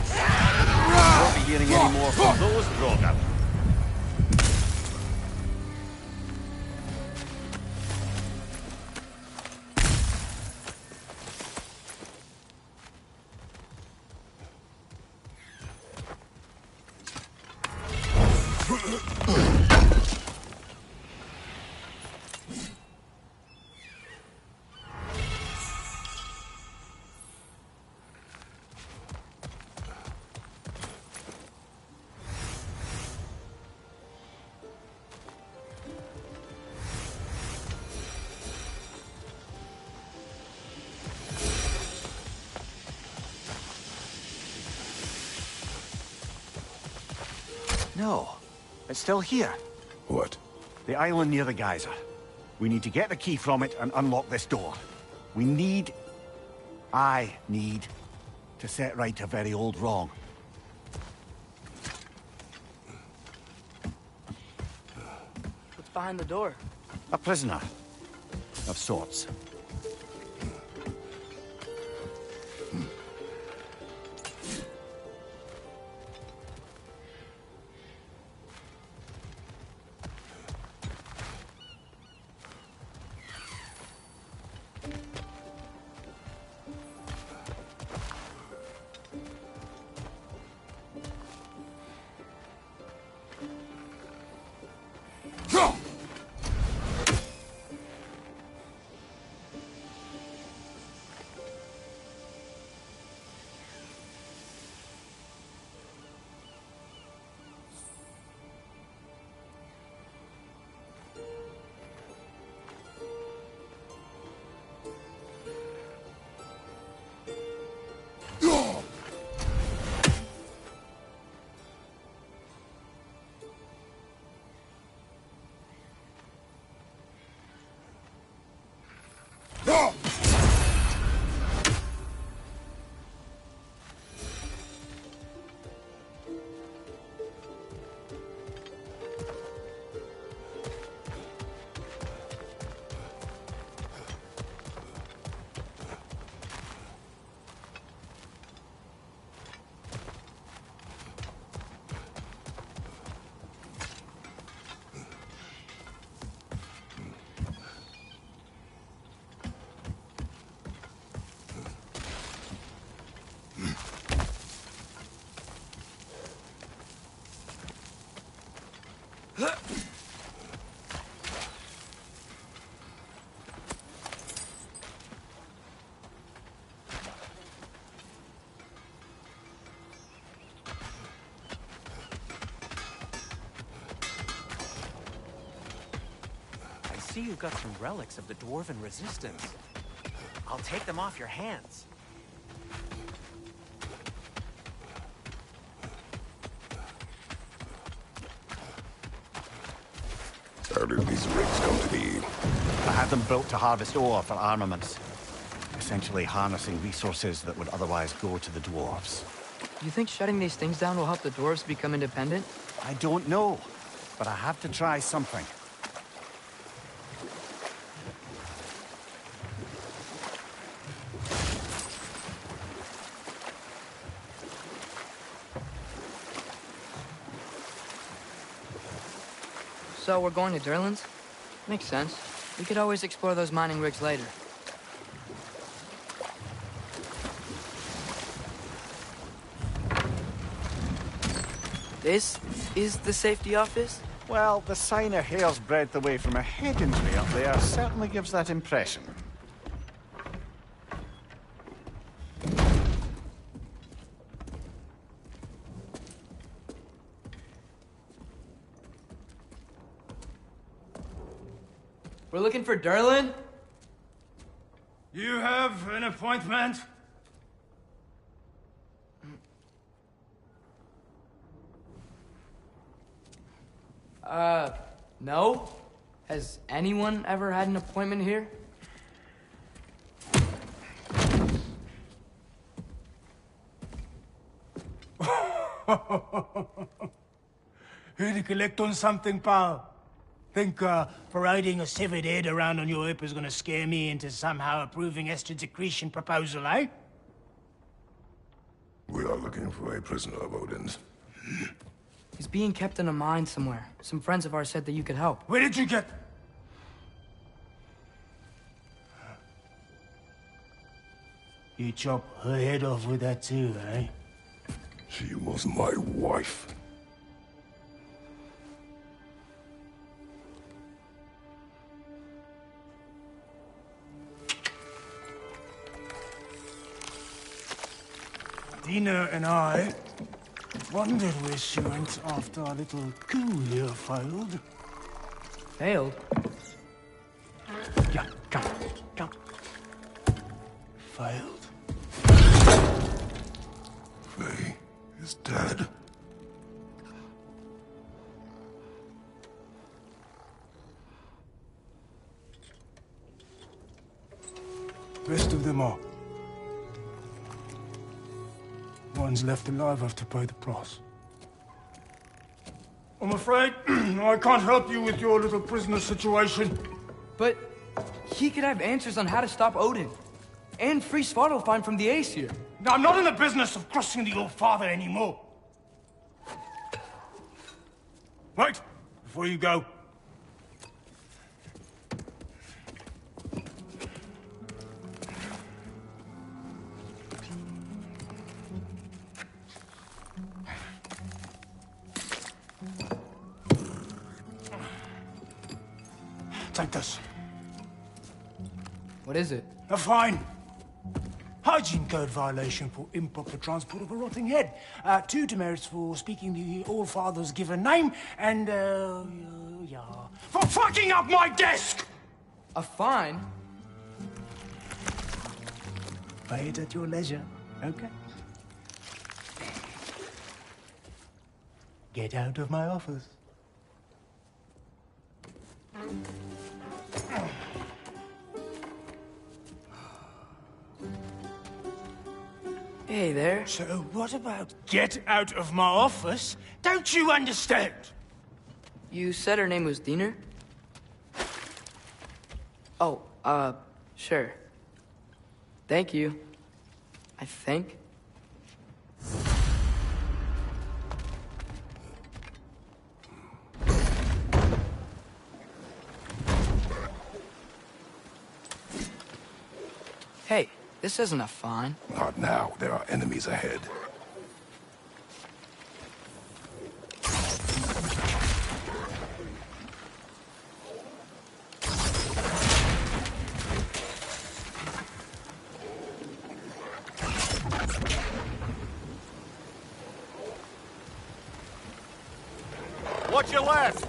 Won't be hearing any more from those Draugr. No, it's still here. What? The island near the geyser. We need to get the key from it and unlock this door. I need to set right a very old wrong. What's behind the door? A prisoner. Of sorts. I see you've got some relics of the Dwarven resistance. I'll take them off your hands. How did these rigs come to be? I had them built to harvest ore for armaments. Essentially harnessing resources that would otherwise go to the dwarves. You think shutting these things down will help the dwarves become independent? I don't know, but I have to try something. So we're going to Durlan's? Makes sense. We could always explore those mining rigs later. This is the safety office? Well, the sign a hair's breadth away from a hedging tree up there certainly gives that impression. We're looking for Durlan? You have an appointment? No? Has anyone ever had an appointment here? Here to collect on something, pal? Think, parading a severed head around on your hip is gonna scare me into somehow approving Esther's accretion proposal, eh? We are looking for a prisoner of Odin's. He's being kept in a mine somewhere. Some friends of ours said that you could help. Where did you get... You chop her head off with that too, eh? She was my wife. Dina and I wondered where she went after our little coup here failed. Failed? Yeah, come. Failed? Faye is dead. Rest of them are. Ones left alive have to pay the price. I'm afraid I can't help you with your little prisoner situation. But he could have answers on how to stop Odin. And free Svartalfheim from the Aesir. I'm not in the business of crossing the old father anymore. Right, before you go. Take this. What is it? A fine. Hygiene code violation for improper transport of a rotting head. 2 demerits for speaking the All-Father's given name, and, yeah. For fucking up my desk! A fine? Pay it at your leisure, okay? Get out of my office. Hey there. So what about get out of my office? Don't you understand? You said her name was Diener? Oh, sure. Thank you. I think. Hey, this isn't a fine. Not now. There are enemies ahead. Watch your left!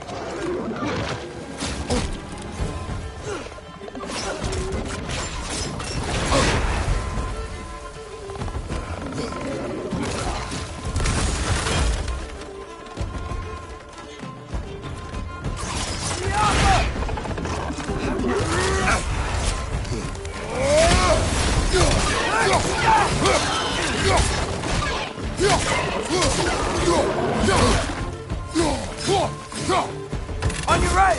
On your right!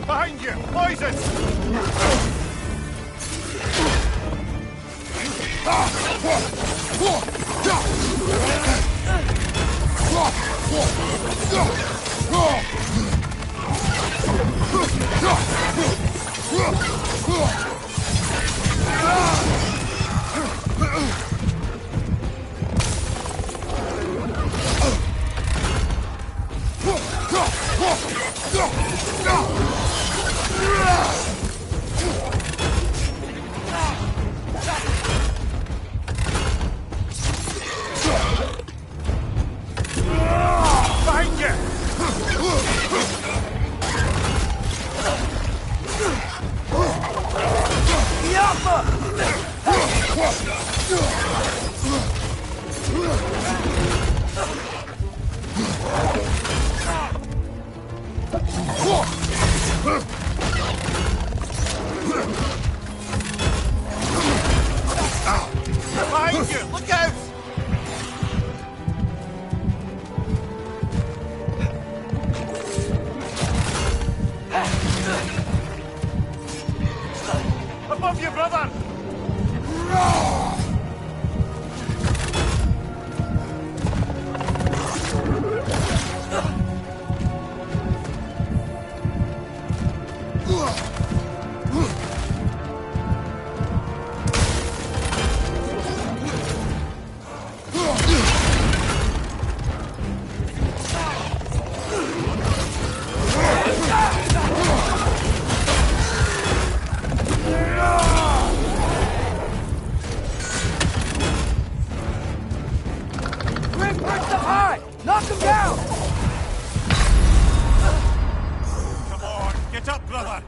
Behind you! Poison! Behind you! Behind you! Look out! Above you, brother! Grim perched up high! Knock him down! Come on, get up, brother!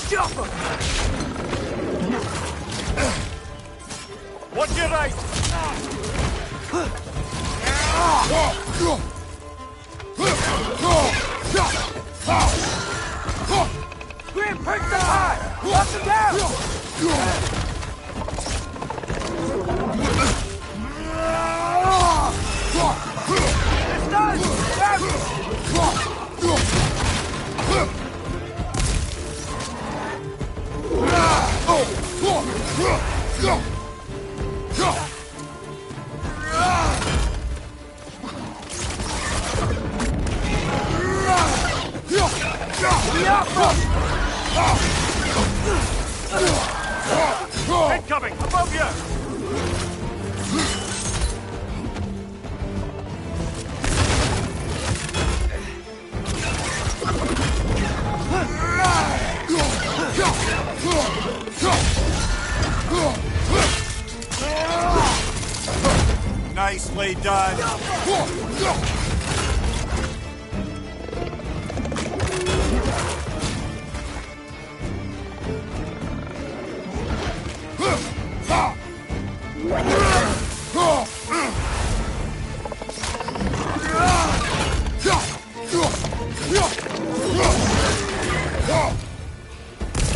Jump him! Watch your right! Grim perched up high! Knock him down! It's done! Grab him! Yeah! above you! Nicely done.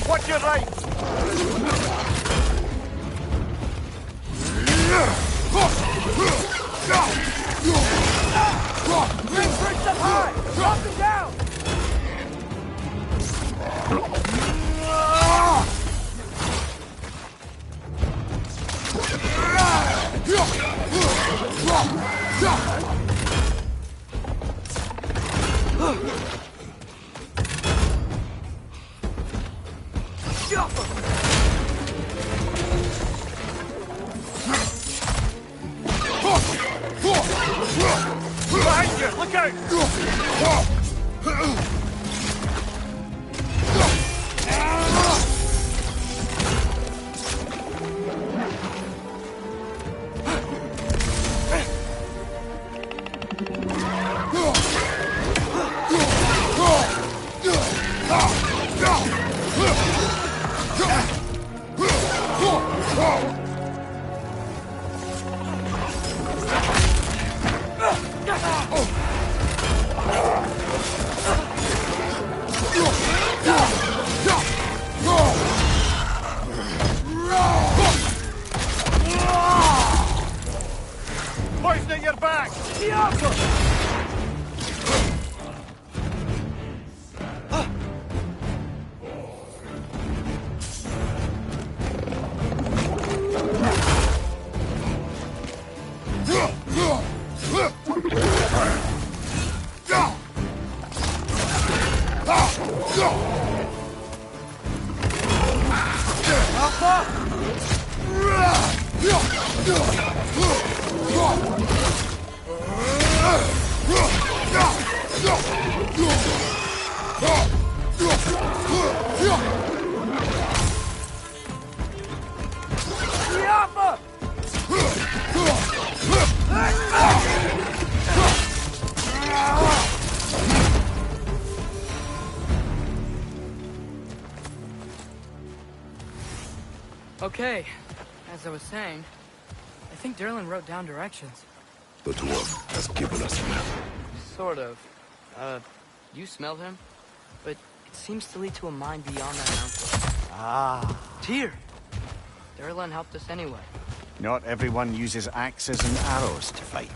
Watch your right. Bridge up high! Drop them down! Behind you! Look out! Poison at your back! Okay, as I was saying, I think Derlin wrote down directions. The dwarf has given us a map. Sort of. You smelled him? But it seems to lead to a mine beyond that mountain. Ah. Tyr! Derlin helped us anyway. Not everyone uses axes and arrows to fight.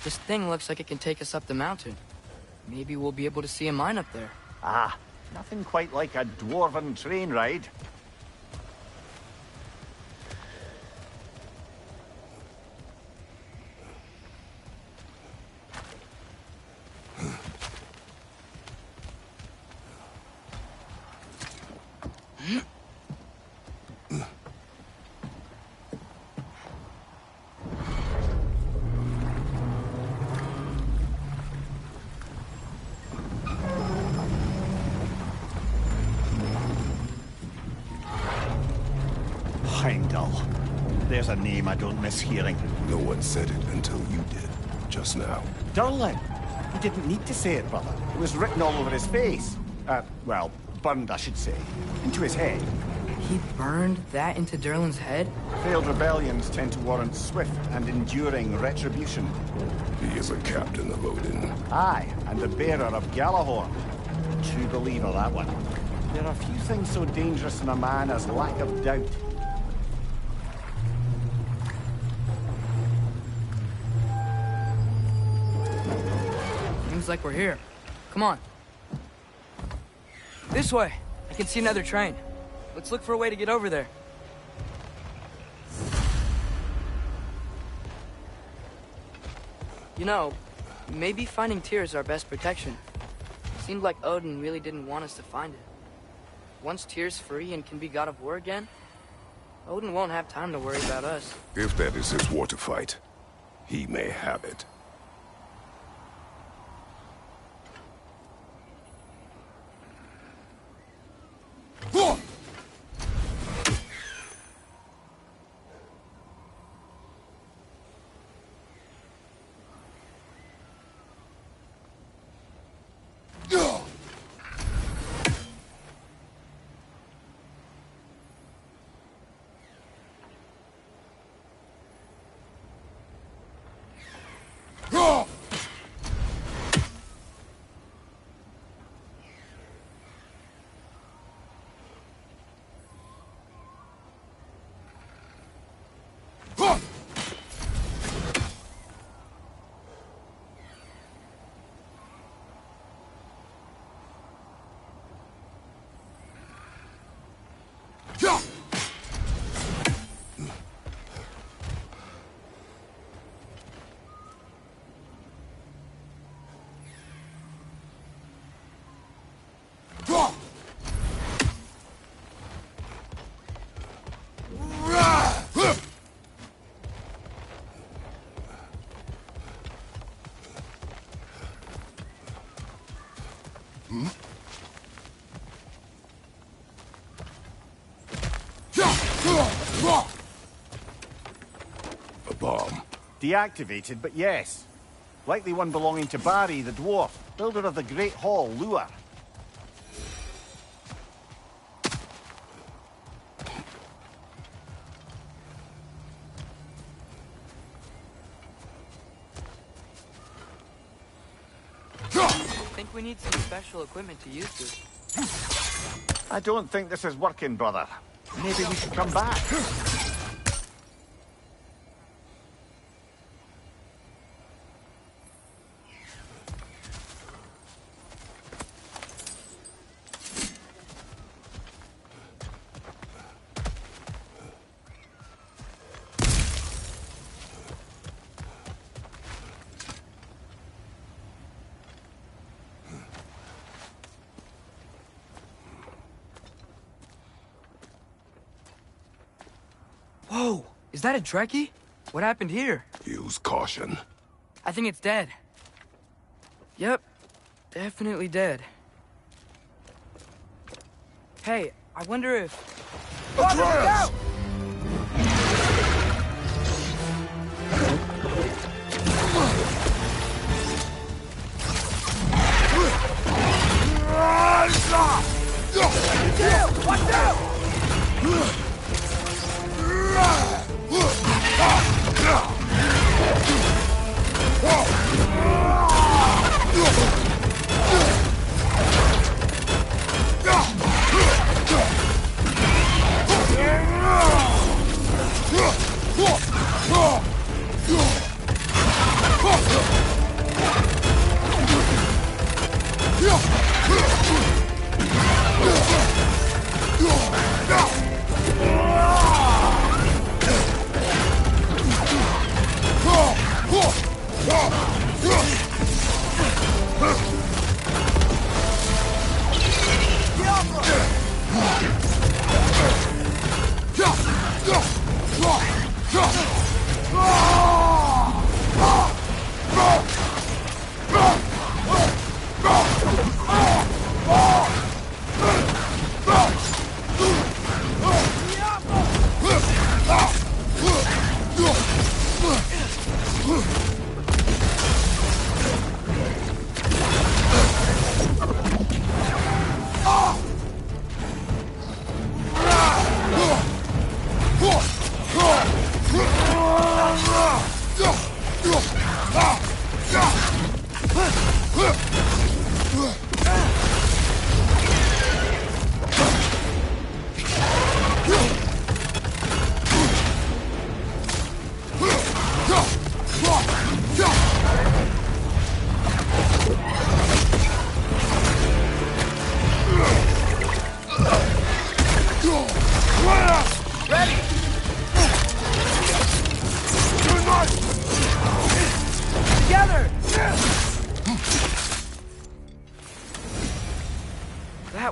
This thing looks like it can take us up the mountain. Maybe we'll be able to see a mine up there. Ah, nothing quite like a dwarven train ride. Heimdall. There's a name I don't miss hearing. No one said it until you did, just now. Durlin. He didn't need to say it, brother. It was written all over his face. Well, burned, I should say. Into his head. He burned that into Durlin's head? Failed rebellions tend to warrant swift and enduring retribution. He is a captain of Odin. Aye, and the bearer of Galahorn. True believer, that one. There are few things so dangerous in a man as lack of doubt. Seems like we're here. Come on. This way. I can see another train. Let's look for a way to get over there. You know, maybe finding Tyr is our best protection. Seemed like Odin really didn't want us to find it. Once Tyr's free and can be god of war again, Odin won't have time to worry about us. If that is his war to fight, he may have it. A bomb. Deactivated, but yes. Likely one belonging to Barry, the dwarf, builder of the Great Hall, Lure. I think we need some special equipment to use this. I don't think this is working, brother. Maybe we should come back. Whoa! Is that a Trekkie? What happened here? Use caution. I think it's dead. Yep. Definitely dead. Hey, I wonder if... Atreus! Watch out!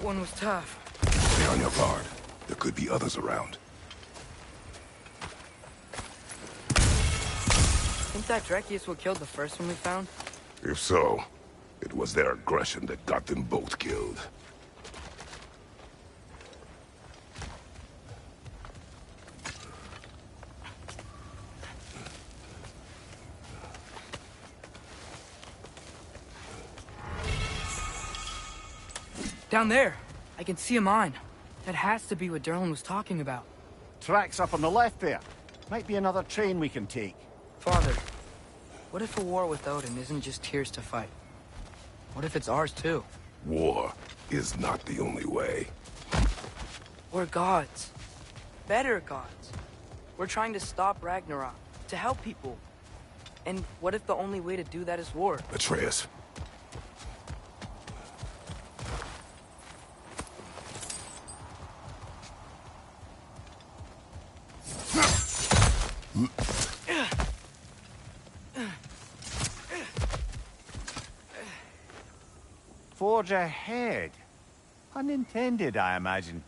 one was tough. Stay on your guard. There could be others around. Think that Drekius what killed the first one we found? If so, it was their aggression that got them both killed. Down there! I can see a mine. That has to be what Derlin was talking about. Tracks up on the left there. Might be another train we can take. Father, what if a war with Odin isn't just Tyr's to fight? What if it's ours too? War is not the only way. We're gods. Better gods. We're trying to stop Ragnarok, to help people. And what if the only way to do that is war? Atreus. Forge ahead. Unintended, I imagine.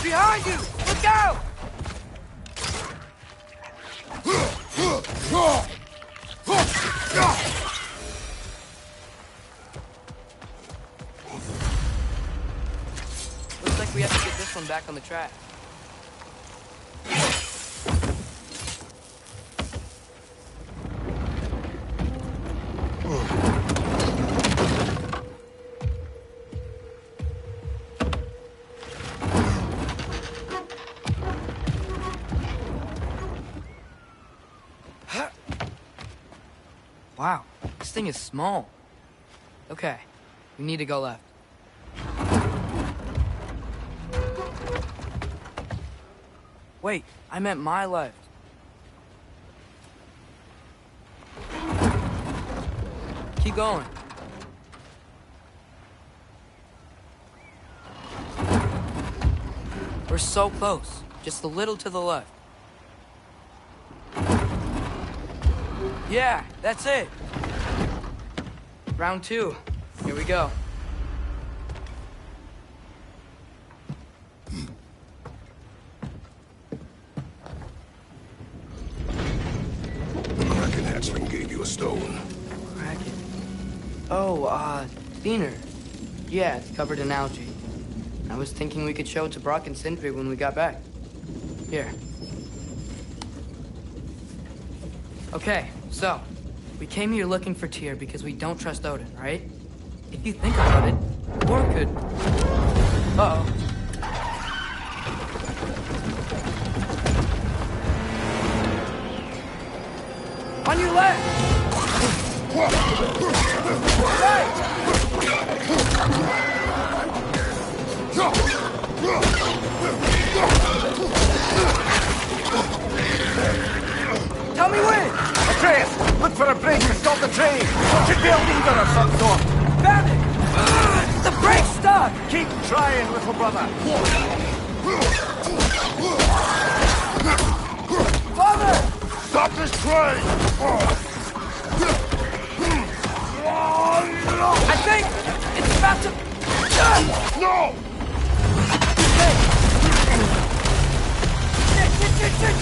Behind you! Look out! Looks like we have to get this one back on the track. Wow, this thing is small. Okay, we need to go left. Wait, I meant my left. Keep going. We're so close, just a little to the left. Yeah, that's it. Round 2. Here we go. Oh, Beaner. Yeah, it's covered in algae. I was thinking we could show it to Brock and Sindri when we got back. Here. Okay, so, we came here looking for Tyr because we don't trust Odin, right? If you think about it, war could... Uh-oh. On your left! Right! Tell me when! Atreus, look for a break to stop the train! Should be a lever of some sort! Found it! The brake's stuck! Keep trying, little brother! Father! Stop this train! I think it's about to... No!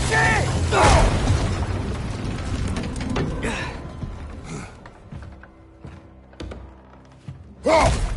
Shit! Oh!